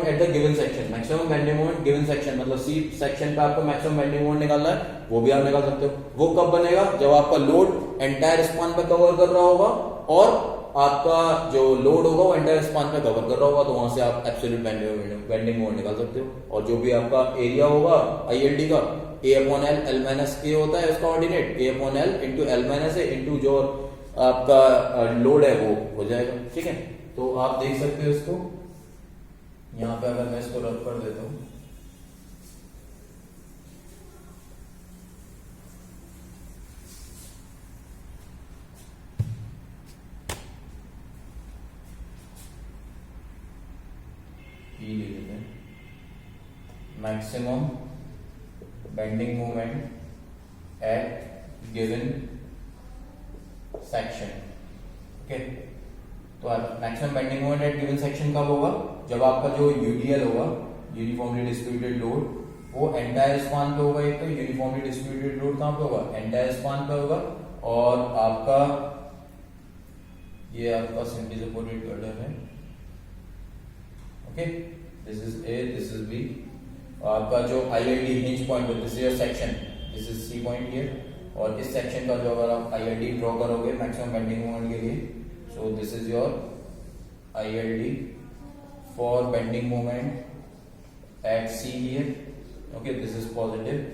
at the given section, maximum bending moment given section, मतलब सी सेक्शन पे आपको मैक्सिमम बेंडिंग मोमेंट निकालना है, वो भी आप निकाल सकते हो। वो कब बनेगा? जब आपका लोड एंटायर स्पान पे कवर कर रहा होगा और आपका जो लोड होगा वो एंटायर स्पान पे कवर कर रहा होगा, तो वहां से आप एब्सोल्यूट बेंडिंग मोमेंट निकाल सकते हो। और जो भी आपका एरिया होगा आईएलडी का, A/L, L-A होता है उसका ordinate, A/L into L-A into जो आपका लोड है वो हो जाएगा। ठीक है, तो आप देख सकते हो इसको। यहां पे अगर मैं इसको रब कर देता हूं, ले लेते हैं maximum bending moment at given section. Okay, तो maximum bending moment at given section कब होगा? जब आपका जो यूडीएल होगा, यूनिफॉर्मली डिस्ट्रीब्यूटेड लोड, वो एंटायर स्पान पे होगा। एक तो यूनिफॉर्मली डिस्ट्रीब्यूटेड लोड कहां पे होगा? एंटायर स्पान पे होगा। और आपका ये आपका सिंपली सपोर्टेड गर्डर है। Okay, this is A, this is B। आपका जो आईएलडी हिंज पॉइंट है, this is your section, this is C point here. और इस सेक्शन का जो अगर आप आईएलडी ड्रॉ करोगे मैक्सिमम बेंडिंग मोमेंट के लिए, so this is your ILD for bending moment eight C here. Okay, this is positive,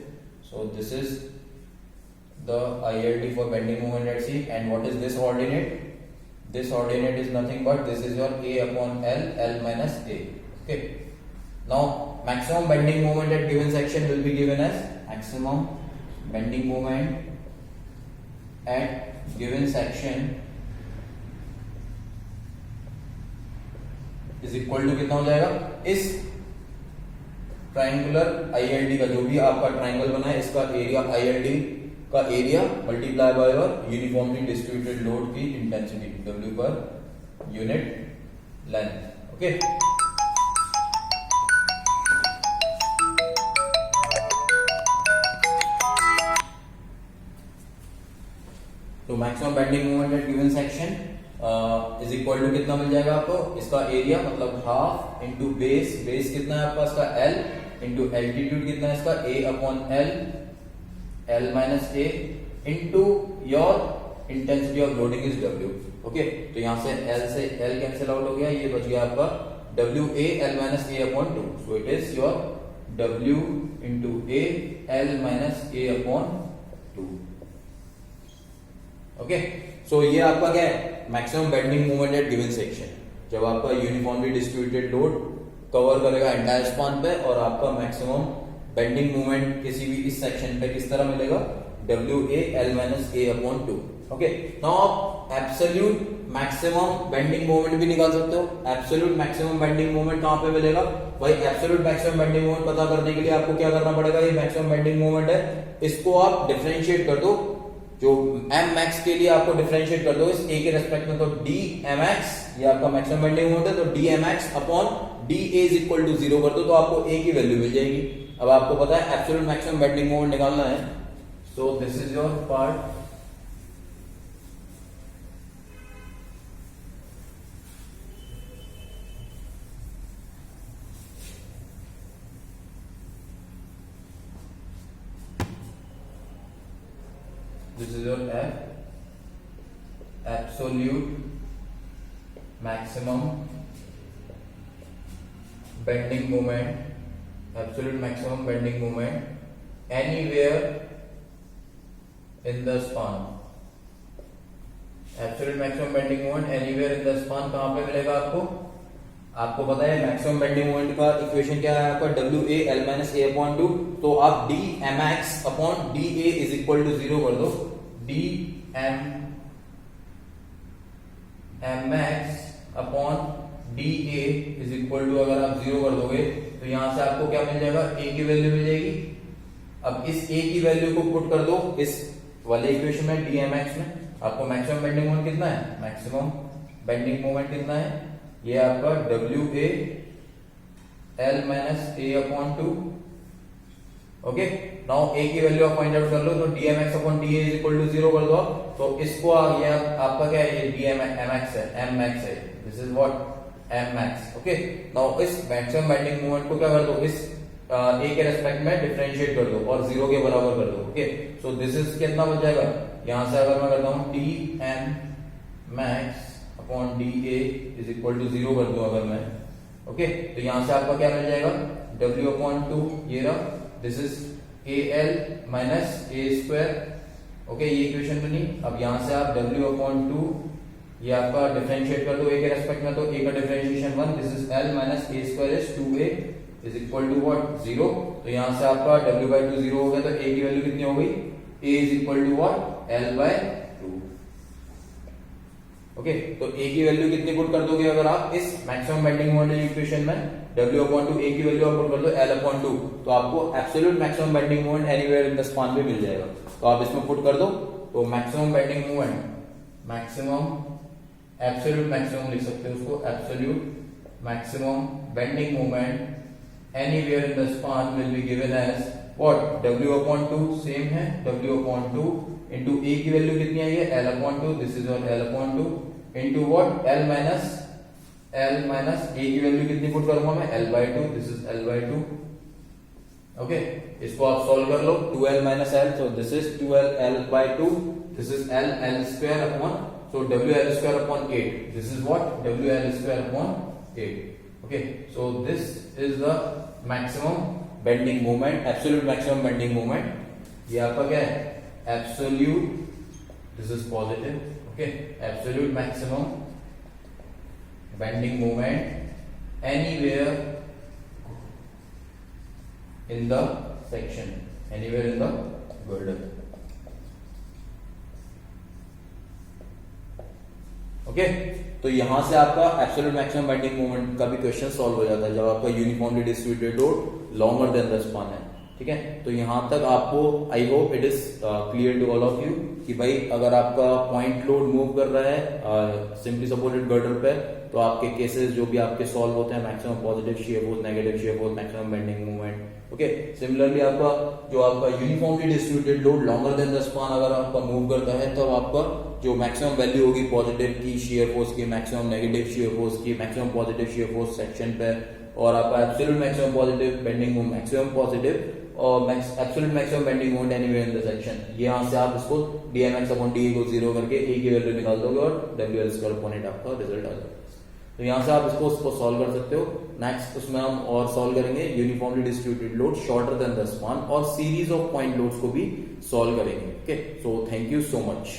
so this is the ILD for bending moment eight C। And what is this ordinate? This ordinate is nothing but this is your A/L, L-A. Okay. Now maximum bending moment at given section will be given as maximum bending moment at given section is equal to कितना हो जाएगा? इस triangular ILD का, जो भी आपका triangle बना है, इसका एरिया आईएलडी का area multiply by your uniformly distributed load की intensity W per unit length. Okay, तो maximum bending moment at given section is equal to कितना मिल जाएगा आपको? इसका एरिया मतलब हाफ इंटू बेस, बेस कितना है आपका इसका L, इंटू एल्टीट्यूड कितना है इसका A/L, L-A into your intensity of loading is W। Okay, तो यहां से L से L कैंसिल आउट हो गया, ये बच गया आपका WA L-A/2। So it is your W into A L-A/2। Okay, so ये आपका क्या है? Maximum bending moment at given section, जब आपका यूनिफॉर्मली डिस्ट्रीब्यूटेड लोड कवर करेगा एंटायर स्पान पे, और आपका मैक्सिमम बेंडिंग मोमेंट किसी भी इस सेक्शन पे किस तरह मिलेगा? WA L-A/2। ओके, नाउ आप एब्सोल्यूट मैक्सिमम बेंडिंग मोमेंट भी निकाल सकते हो। एब्सोल्यूट मैक्सिमम बेंडिंग मोमेंट कहां पे मिलेगा भाई? एब्सोल्यूट मैक्सिमम बेंडिंग मोमेंट पता करने के लिए आपको क्या करना पड़ेगा? ये मैक्सिमम बेंडिंग मोमेंट है, इसको आप डिफरेंशिएट कर दो, जो एम मैक्स के लिए आपको डिफरेंशिएट कर दो इस ए के रेस्पेक्ट में, तो डी एम एक्स ये आपका मैक्सिमम बेंडिंग मोमेंट है, तो D M X upon D A is equal to 0 कर दो, तो आपको ए की वैल्यू मिल जाएगी। अब आपको पता है एब्सोल्यूट मैक्सिमम बेंडिंग मोमेंट निकालना है, so this is your part. This is your F, absolute maximum bending moment, absolute maximum bending moment anywhere in the span. Absolute maximum bending moment anywhere in the span कहां पे मिलेगा आपको? आपको पता है maximum bending moment का equation क्या है आपका? W A L minus A upon two, तो आप D M X upon D A is equal to 0 कर दो। D M X upon D A is equal to, अगर आप 0 कर दोगे तो यहां से आपको क्या मिल जाएगा? ए की वैल्यू मिल जाएगी। अब इस ए की वैल्यू को पुट कर दो इस वाले इक्वेशन में, डी एम एक्स में। आपको मैक्सिमम बेंडिंग मोमेंट कितना है? मैक्सिमम बेंडिंग मोमेंट कितना है? ये आपका W A L minus A upon two. Okay, now A की वैल्यू आप फाइंड आउट कर लो, तो D M X upon D A is equal to 0 कर दो। तो इसको ये आपका क्या है? ये डी एम एक्स है, एम मैक्स है, this is what am max. Okay, now इस मैक्सिमम बेंडिंग मोमेंट को क्या कर दो? इस ए के रेस्पेक्ट में डिफरेंशिएट कर दो और 0 के बराबर कर दो। ओके, सो दिस इज कितना बच जाएगा? यहां से अगर मैं करता हूं D M max upon D A is equal to 0 कर दूं अगर मैं, ओके, तो यहां से आपका क्या मिल जाएगा? W अपॉन टू, ये रहा, this is A L minus A square. Okay, ये इक्वेशन बनी। अब यहां से आप W अपॉन टू ये आपका डिफरेंशिएट कर दो ए के रेस्पेक्ट में, तो ए का differentiation 1, this is L minus A square is 2a is equal to what? 0। तो यहां से आपका W बाई 2 0 हो गया, तो ए की वैल्यू कितनी हो गई? a is equal to what? L by 2। Okay, तो ए की वैल्यू कितनी पुट कर दोगे अगर आप इस मैक्सिमम बेंडिंग मोमेंट इक्वेशन में? W अपॉन टू, ए की वैल्यू आप पुट कर दो L अपॉन 2, तो आपको absolute maximum bending moment anywhere in the span पे मिल जाएगा। तो आप इसमें पुट कर दो, तो maximum bending moment, maximum absolute maximum लिख सकते हो उसको, absolute maximum bending moment anywhere in the span will be given as what? W upon 2 same है, W अपॉन 2 इंटू ए की वैल्यू कितनी आई है? L upon 2, this is your L upon 2 into what? L minus A की value कितनी put करूंगा मैं? L by 2, this is L by 2। Okay, इसको आप सॉल्व कर लो, 2L minus L, so this is 2L L by 2, this is L square upon, so WL square upon 8, this is what? WL square upon 8. Okay, so this is the maximum bending moment, absolute maximum bending moment. ये आपका क्या है? Absolute, this is positive, okay, absolute maximum bending moment anywhere in the section, anywhere in the girdle. Okay, तो यहां से आपका absolute maximum bending moment का भी क्वेश्चन सॉल्व हो जाता है जब आपका uniformly distributed load longer than the span है। ठीक है, तो यहां तक आपको I hope it is clear to all of you कि भाई अगर आपका पॉइंट लोड मूव कर रहा है सिंपली सपोर्टेड गर्डर पे, तो आपके केसेस जो भी आपके सॉल्व होते हैं maximum positive shear force, negative shear force, maximum bending moment. Okay, similarly आपका जो आपका uniformly distributed load longer than the span अगर आपका मूव करता है तब आपका जो मैक्सिमम वैल्यू होगी पॉजिटिव की शियर फोर्स की, मैक्सिमम नेगेटिव शियर फोर्स की, maximum positive shear force section पे, और आपका absolute maximum positive bending moment, maximum positive और absolute maximum bending moment anywhere in the section. यहां से आप इसको डीएमएक्स अपॉन डी को 0 करके ए की वैल्यू निकाल दोगे और डब्ल्यूएल स्क्वायर अपॉन 8 आपका रिजल्ट आ जाएगा। तो यहां से आप इसको सॉल्व कर सकते हो। नेक्स्ट उसमें हम और सॉल्व करेंगे uniformly distributed load shorter than the span और सीरीज ऑफ पॉइंट लोड्स को भी सॉल्व करेंगे। Okay, so thank you so much.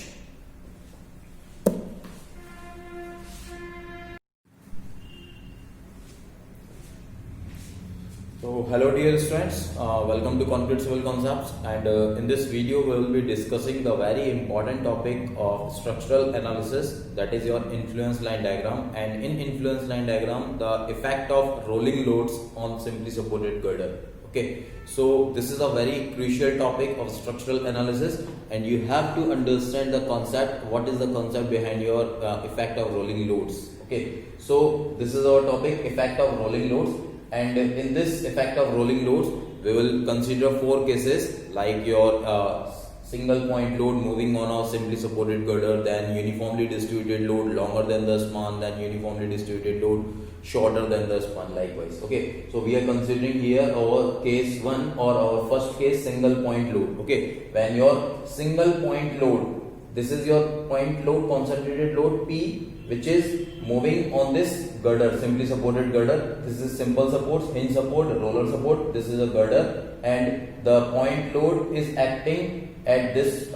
तो hello dear students, welcome to Concrete Civil Concepts, and in this video we will be discussing the very important topic of structural analysis, that is your influence line diagram. And in influence line diagram, the effect of rolling loads on simply supported girder. Okay, so this is a very crucial topic of structural analysis, and you have to understand the concept. What is the concept behind your effect of rolling loads? Okay, so this is our topic, effect of rolling loads. And in this effect of rolling loads, we will consider 4 cases, like your single point load moving on a simply supported girder, then uniformly distributed load longer than the span, then uniformly distributed load shorter than the span, likewise. Okay, so we are considering here our case 1 or our first case, single point load. Okay, when your single point load, this is your point load, concentrated load P, which is moving on this girder, simply supported girder. This is simple supports, hinge support, roller support. This is a girder, and the point load is acting at this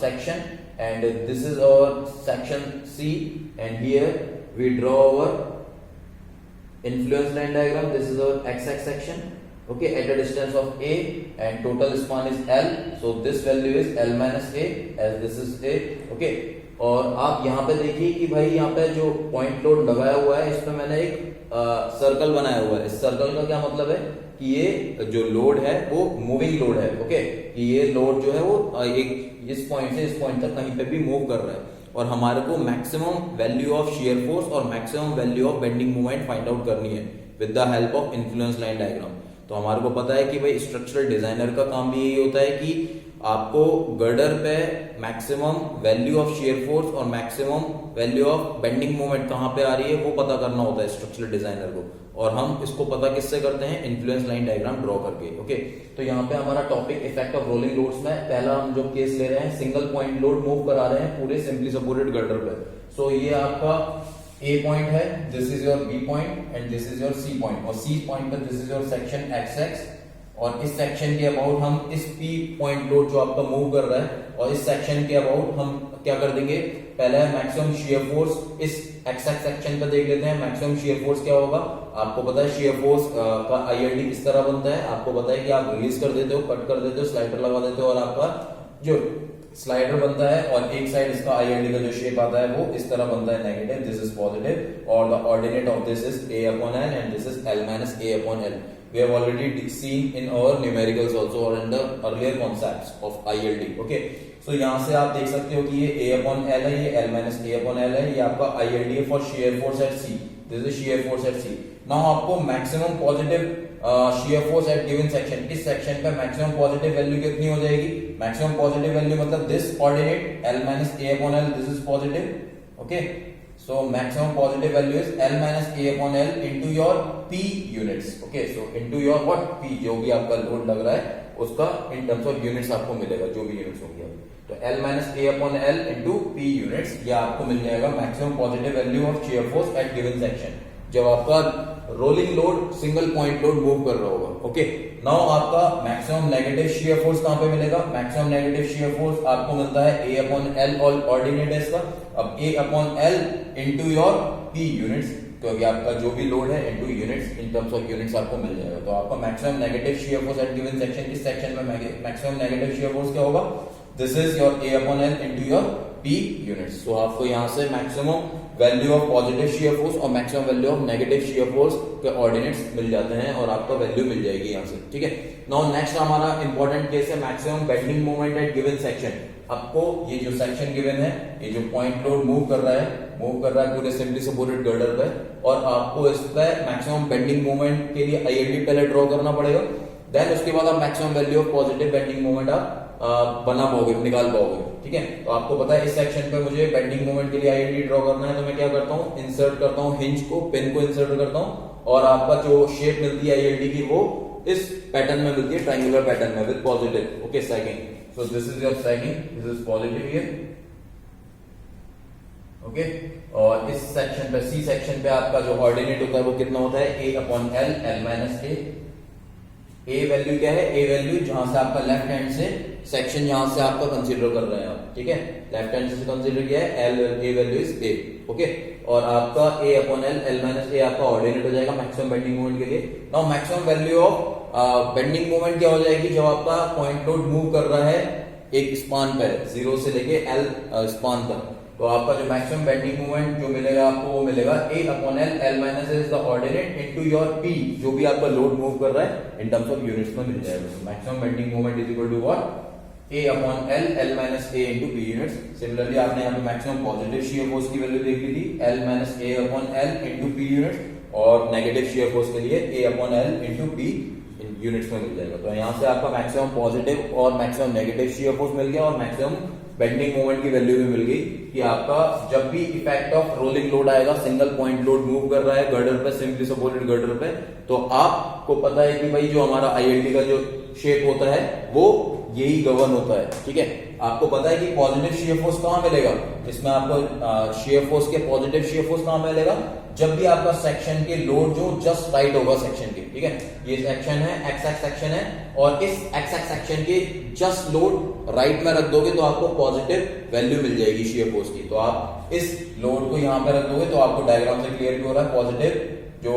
section, and this is our section C, and here we draw our influence line diagram. This is our x-axis section. Okay, at a distance of A, and total span is L, so this value is L minus A, as this is A. Okay, और आप यहाँ पे देखिए कि भाई यहाँ पे जो पॉइंट लोड लगाया हुआ है, इस पे मैंने एक सर्कल बनाया हुआ है. इस सर्कल का क्या मतलब है कि ये जो लोड है वो मूविंग लोड है. ओके, कि ये लोड जो है वो एक इस पॉइंट से इस पॉइंट तक कहीं पे भी मूव कर रहा है, और हमारे को maximum value of shear force और maximum value of bending moment find out करनी है with the help of influence line diagram. तो हमारे को पता है कि भाई स्ट्रक्चरल डिजाइनर का काम भी यही होता है कि आपको गर्डर पे maximum value of shear force और maximum value of bending moment कहां पे आ रही है वो पता करना होता है स्ट्रक्चरल डिजाइनर को, और हम इसको पता किससे करते हैं, इन्फ्लुएंस लाइन डायग्राम ड्रॉ करके. ओके, तो यहाँ पे हमारा topic effect of rolling loads में पहला हम जो केस ले रहे हैं, सिंगल पॉइंट लोड मूव करा रहे हैं पूरे सिंपली सपोर्टेड गर्डर पे. सो ये आपका A पॉइंट है, this is your B point, and this is your C point, और C पॉइंट पर this is your section XX, और इस सेक्शन के अबाउट हम इस P पॉइंट लोड जो आपका मूव कर रहा है, और इस सेक्शन के अबाउट हम क्या कर देंगे, पहले मैक्सिमम शियर फोर्स इस XX सेक्शन पे देख लेते हैं. मैक्सिमम शियर फोर्स क्या होगा, आपको पता है शियर फोर्स का ILD किस तरह बनता है. आपको पता है कि आप रिलीज कर देते हो, कट कर देते हो, स्लाइडर लगा देते हो, और आपका जो स्लाइडर बनता है, और एक साइड इसका ILD का जो शेप आता है वो इस तरह बनता है, नेगेटिव, दिस इज पॉजिटिव, और the ordinate of this is A upon L, and this is L minus A upon L. We have already seen in our numericals also, or in the earlier concepts of ILD. Okay, so यहाँ से आप देख सकते हो कि ये A upon L है, ये L minus A upon L है, ये आपका ILD है for shear force at C. This is shear force at C. Now आपको maximum positive shear force at given section, इस सेक्शन पे maximum positive value कितनी हो जाएगी, maximum positive value मतलब this ordinate L minus A upon L, this is positive. Okay, so maximum positive value is L minus A upon L into your P units. Okay, so into your what, P, जो भी आपका load लग रहा है उसका in terms of units आपको मिलेगा, जो भी units होंगे. तो L minus A upon L into P units, ये आपको मिल जाएगा maximum positive value of shear force at given section, जब आपका rolling load single point load move कर रहा होगा. ओके, नाउ आपका मैक्सिमम नेगेटिव शियर फोर्स कहां पे मिलेगा, मैक्सिमम नेगेटिव शियर फोर्स आपको मिलता है A upon L, और ऑर्डिनेट है इसका. अब A upon L into your P units, क्योंकि आपका जो भी लोड है into units, in terms of units आपको मिल जाएगा. तो आपका maximum negative shear force eight given section, इस सेक्शन में मैक्सिमम नेगेटिव शियर फोर्स क्या होगा, this is your A upon L into your P units. तो आपको यहाँ से maximum value of positive shear force और maximum value of negative shear force के ऑर्डिनेट्स मिल जाते हैं, और आपका वैल्यू मिल जाएगी यहाँ से. ठीक है, नाउ नेक्स्ट हमारा इंपॉर्टेंट केस है maximum bending moment at given section. आपको ये जो सेक्शन गिवन है, ये जो पॉइंट लोड मूव कर रहा है पूरे सिंपली सपोर्टेड गर्डर पे, और आपको इस पे मैक्सिमम बेंडिंग मोमेंट के लिए ILD पहले ड्रॉ करना पड़ेगा. देन उसके बाद आप maximum value of positive bending moment आप बना पाओगे, निकाल पाओगे. ठीक है, तो आपको पता है इस सेक्शन पे मुझे बेंडिंग मोमेंट के लिए ILD ड्रॉ करना है, तो मैं क्या करता हूँ, इंसर्ट करता हूँ हिंज को, पिन को इंसर्ट करता हूँ, और आपका जो शेप मिलती है ILD की वो इस पैटर्न में मिलती है, ट्रायंगुलर पैटर्न में with positive. Okay, sagging. So this is your sagging, this is positive here. Okay, और इस सेक्शन पे, C सेक्शन पे आपका जो ऑर्डिनेट होता है वो कितना होता है, A upon L, L minus A. A value क्या है, ए वैल्यू जहां से आपका लेफ्ट हैंड से सेक्शन यहां से आपका कंसीडर कर रहे हैं आप, ठीक है, लेफ्ट हैंड से कंसीडर किया है, L A value is a, okay. और आपका ए अपॉन एल, एल माइनस ए आपका ऑर्डिनेट हो जाएगा मैक्सिमम बेंडिंग मोमेंट के लिए। Now maximum value of bending moment क्या हो जाएगी, जब आपका पॉइंट लोड मूव कर रहा है एक स्पान पर, जीरो से लेके एल स्पान तक, तो आपका जो मैक्सिमम बेंडिंग मोमेंट जो मिलेगा आपको वो मिलेगा A upon L, L minus is the ordinate into your P, जो भी आपका लोड मूव कर रहा है इन टर्म्स ऑफ यूनिट्स में मिल जाएगा। Maximum bending moment is equal to what, A upon L, L minus A into P units. Similarly आपने यहाँ पे मैक्सिमम पॉजिटिव शियर फोर्स की वैल्यू देख ली थी, L minus A upon L into P units, और नेगेटिव शियर फोर्स के लिए A upon L into P units में मिल जाएगा। तो यहाँ से आपका मैक्सिमम पॉजिटिव और मैक्सिमम नेगेटिव शियर फोर्स मिल गया, और मैक्सिमम बेंडिंग मोमेंट की वैल्यू भी मिल गई कि आपका जब भी इफेक्ट ऑफ रोलिंग लोड आएगा, सिंगल पॉइंट लोड मूव कर रहा है गर्डर पे, सिंपली सपोर्टेड गर्डर पे, तो आपको पता है कि भाई जो हमारा आईएलटी का जो शेप होता है वो यही गवर्न होता है, ठीक है। आपको पता है कि पॉजिटिव शियर फोर्स कहां मिलेगा, इसमें आपको शियर फोर्स के पॉजिटिव शियर फोर्स कहां मिलेगा, जब भी आपका सेक्शन के लोड जो जस्ट राइट होगा सेक्शन के, ठीक है, ये सेक्शन है, एक्स एक्स सेक्शन है, और इस एक्स एक्स सेक्शन के जस्ट लोड राइट में रख दोगे तो आपको पॉजिटिव वैल्यू मिल जाएगी शियर फोर्स की। तो आप इस लोड को यहां पे रख दोगे तो आपको डायग्राम से क्लियर हो रहा है पॉजिटिव जो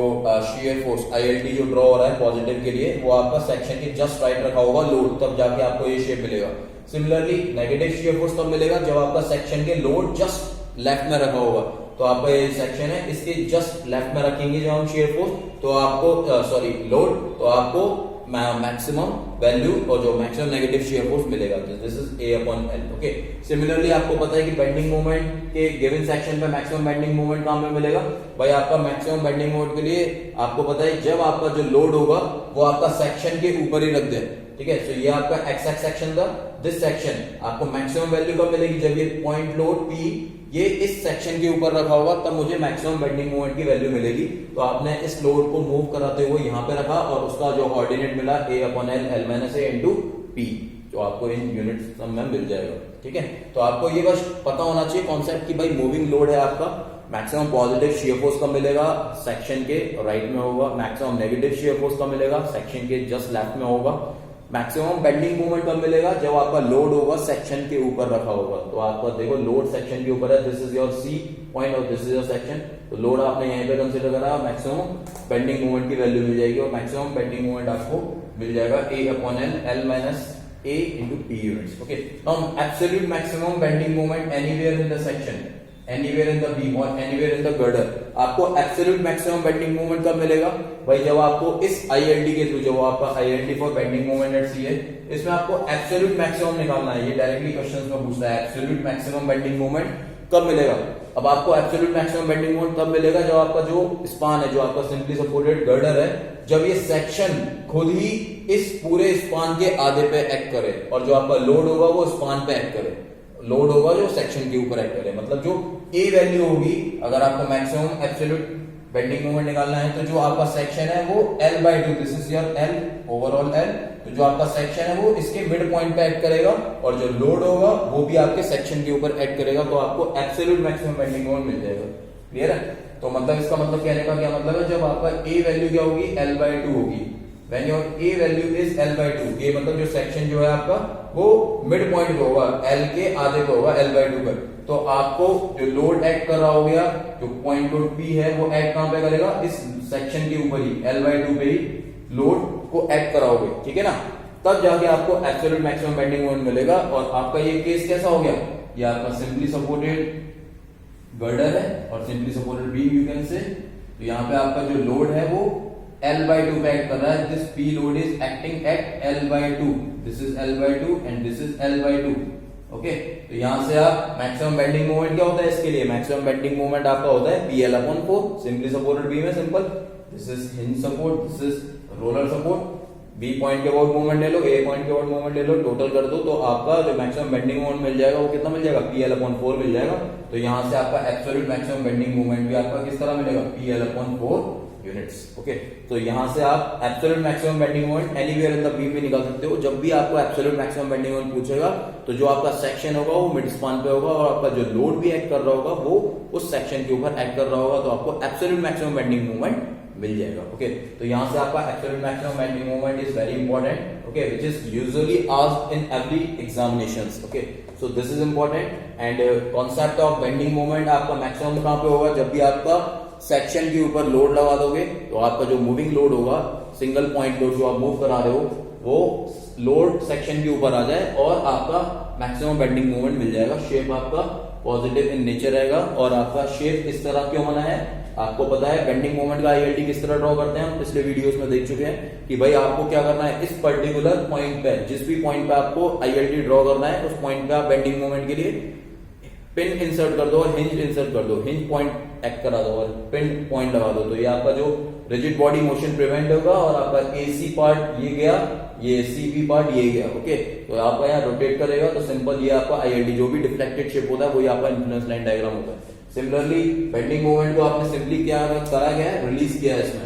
शियर फोर्स आईएलटी जो ड्रॉ हो रहा है पॉजिटिव के लिए, वो आपका सेक्शन के जस्ट राइट रखा होगा लोड, तब जाके आपको ये शेप मिलेगा। सिमिलरली नेगेटिव शियर फोर्स तब मिलेगा जब आपका सेक्शन के लोड जस्ट लेफ्ट में रखा होगा, तो आपका ये सेक्शन है, इसके जस्ट लेफ्ट में रखेंगे जब हम शियर फोर्स, तो आपको सॉरी लोड, तो आपको मैक्सिमम वैल्यू और जो मैक्सिमम नेगेटिव शियर फोर्स मिलेगा, this is A upon L, okay. Similarly आपको पता है कि बेंडिंग मोमेंट के गिवन सेक्शन पे मैक्सिमम बेंडिंग मोमेंट कहां पे मिलेगा, भाई आपका मैक्सिमम बेंडिंग मोमेंट के लिए आपको पता है जब आपका जो लोड होगा वो आपका सेक्शन के ऊपर ही रख दे, ठीक है। तो ये आपका एक्स एक्स सेक्शन था, दिस सेक्शन आपको मैक्सिमम वैल्यू कब मिलेगी, जब ये पॉइंट लोड पी ये इस सेक्शन के ऊपर रखा होगा, तब मुझे मैक्सिमम बेंडिंग मोमेंट की वैल्यू मिलेगी। तो आपने इस लोड को मूव कराते हुए यहाँ पे रखा, और उसका जो ऑर्डिनेट मिला ए upon L, L minus A into P, जो आपको इन यूनिट्स में मिल जाएगा, ठीक है। तो आपको ये बस पता होना चाहिए कॉन्सेप्ट कि भाई मूविंग लोड है आपका, मैक्सिमम पॉजिटिव शियर फोर्स कब मिलेगा, सेक्शन के राइट में होगा, मैक्सिमम नेगेटिव शियर फोर्स कब मिलेगा, सेक्शन के जस्ट लेफ्ट में होगा, मैक्सिमम बेंडिंग मोमेंट कब मिलेगा, जब आपका लोड होगा सेक्शन के ऊपर रखा होगा। तो आपका देखो लोड सेक्शन के ऊपर है, this is your C point और दिस इज योर सेक्शन, तो लोड आपने यहीं पे कंसीडर करा, मैक्सिमम बेंडिंग मोमेंट की वैल्यू मिल जाएगी, और मैक्सिमम बेंडिंग मोमेंट आपको मिल जाएगा A upon L, L minus A into P units, okay. Now absolute maximum bending moment anywhere in the section, anywhere in the beam और anywhere in the girder, आपको absolute maximum bending moment कब मिलेगा, भाई जब आपको इस ILT के through, जो आपका ILT for bending moment eight सी है, इसमें आपको एब्सोल्यूट मैक्सिमम निकालना है। ये डायरेक्टली क्वेश्चंस में पूछता है एब्सोल्यूट मैक्सिमम बेंडिंग मोमेंट कब मिलेगा। अब आपको एब्सोल्यूट मैक्सिमम बेंडिंग मोमेंट तब मिलेगा जब आपका जो स्पान है, जो आपका सिंपली सपोर्टेड गर्डर है, जब ये सेक्शन खुद ही इस पूरे स्पान के आधे पे एक्ट करे, और जो आपका लोड होगा वो स्पान पे एक्ट करे, लोड होगा जो सेक्शन के ऊपर एक्ट करे, मतलब जो ए वैल्यू होगी, अगर आपको मैक्सिमम एब्सोल्यूट बेंडिंग मोमेंट निकालना है, तो जो आपका सेक्शन है वो L by 2, this is your L overall L, तो जो आपका सेक्शन है वो इसके मिड पॉइंट पे एक्ट करेगा, और जो लोड होगा वो भी आपके सेक्शन के ऊपर एक्ट करेगा, तो आपको एब्सोल्यूट मैक्सिमम बेंडिंग मोमेंट मिल जाएगा। क्लियर है? तो मतलब इसका मतलब कहने का क्या मतलब है, जब आपका ए वैल्यू क्या होगी, L बाई 2 होगी, when your A value is L by 2, ये मतलब जो सेक्शन जो है आपका वो मिड पॉइंट पे होगा, L के आधे पे होगा, L बाई 2 पर, तो आपको जो लोड एक्ट कर रहा हो गया, जो पॉइंट लोड P है वो एक्ट कहां पे करेगा, इस सेक्शन के ऊपर ही, L बाई 2 पे ही लोड को एक्ट कराओगे, ठीक है ना, तब जाके आपको एब्सोल्यूट मैक्सिमम बेंडिंग मोमेंट मिलेगा। और आपका ये केस कैसा हो गया, ये आपका सिंपली सपोर्टेड गर्डर है और simply supported beam you can say, तो यहाँ पे आपका जो लोड है वो L बाई 2 पे एक्ट कर रहा है, this P load is acting at L by 2, this is L by 2 and this is L by 2, okay. तो यहां से आप मैक्सिमम बेंडिंग मोमेंट क्या होता है, इसके लिए मैक्सिमम बेंडिंग मोमेंट आपका होता है PL upon 4, simply supported beam है, simple, this is hinge support, this is roller support, B point के अबाउट मूवमेंट ले लो, ए पॉइंट के अबाउट मूवमेंट ले लो, टोटल कर दो, तो आपका जो मैक्सिमम बेंडिंग मोमेंट मिल जाएगा वो कितना मिल जाएगा, PL अपॉन 4 मिल जाएगा। तो यहां से आपका एब्सोल्यूट मैक्सिमम बेंडिंग मोमेंट भी आपका किस तरह मिलेगा, PL अपॉन 4 यूनिट्स, ओके। तो यहां से आप absolute maximum bending moment anywhere in the beam भी निकाल सकते हो। जब भी आपको एब्सोल्यूट मैक्सिमम बेंडिंग मोमेंट पूछेगा, तो जो आपका सेक्शन होगा वो मिड स्पान पे होगा, और आपका जो लोड भी एक्ट कर रहा होगा वो उस सेक्शन के ऊपर एक्ट कर रहा होगा, तो आपको एब्सोल्यूट मैक्सिमम बेंडिंग मोमेंट मिल जाएगा। ओके, तो यहाँ से आपका absolute maximum bending moment is very important. Okay, which is usually asked in every examinations. Okay, so this is important. And concept of bending moment आपका मैक्सिमम कहाँ पे होगा, जब भी आपका सेक्शन के ऊपर लोड लगा दोगे तो आपका जो मूविंग लोड होगा, सिंगल पॉइंट लोड जो आप मूव करा रहे हो, वो लोड सेक्शन के ऊपर आ जाए और आपका मैक्सिमम बेंडिंग मोमेंट मिल जाएगा। शेप आपका पॉजिटिव इन नेचर रहेगा और आपका शेप इस तरह क्यों बना है, आपको पता है बेंडिंग मोमेंट का आईएलटी किस तरह ड्रॉ करते हैं, हम पिछले वीडियोस में देख चुके हैं कि भाई आपको क्या करना है, इस पर्टिकुलर पॉइंट पे, जिस भी पॉइंट पे आपको आईएलटी ड्रॉ करना है, उस पॉइंट पे आप बेंडिंग मोमेंट के लिए पिन इंसर्ट कर दो और हिंज इंसर्ट कर दो, हिंज पॉइंट एक्ट करा दो और पिन पॉइंट लगा दो। तो ये आपका जो रिजिड बॉडी मोशन प्रिवेंट होगा और आपका एसी पार्ट ये गया, ये सीबी पार्ट ये गया। ओके, तो आपका यहाँ रोटेट करेगा तो सिंपल ये आपका आईएलटी जो भी डिफ्लेक्टेड शेप होता है वही आपका इन्फ्लुएंस लाइन डायग्राम होता है। सिमिलरली बेंडिंग मोमेंट को आपने सिंपली क्या करा गया है, रिलीज किया है इसमें।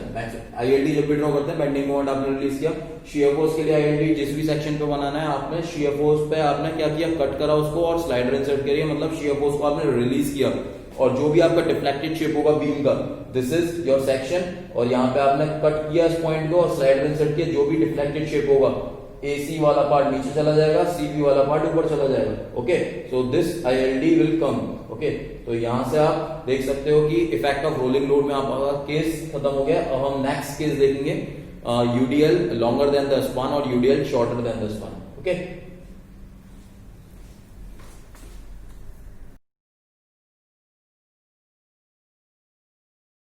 आईएलटी जब भी ड्रॉ करते हैं बेंडिंग मोमेंट आपने रिलीज किया। शियर फोर्स के लिए आईएलटी जिस भी सेक्शन पे बनाना है आपने शियर फोर्स पे आपने क्या किया, कट करा उसको और स्लाइडर इंसर्ट करिए, मतलब शियर फोर्स को आपने रिलीज किया। और जो भी आपका डिफ्लेक्टेड शेप होगा बीम का, दिस इज योर सेक्शन, और यहाँ पे आपने कट किया इस पॉइंट को और स्लाइडर इंसर्ट किया, जो भी डिफ्लेक्टेड शेप होगा एसी वाला पार्ट नीचे चला जाएगा, सीबी वाला पार्ट ऊपर चला जाएगा। Okay, so this ILT will come. Okay, तो यहां से आप देख सकते हो कि इफेक्ट ऑफ रोलिंग लोड में आपका केस खत्म हो गया। अब हम नेक्स्ट केस देखेंगे, UDL longer than the span और UDL shorter than the span. Okay,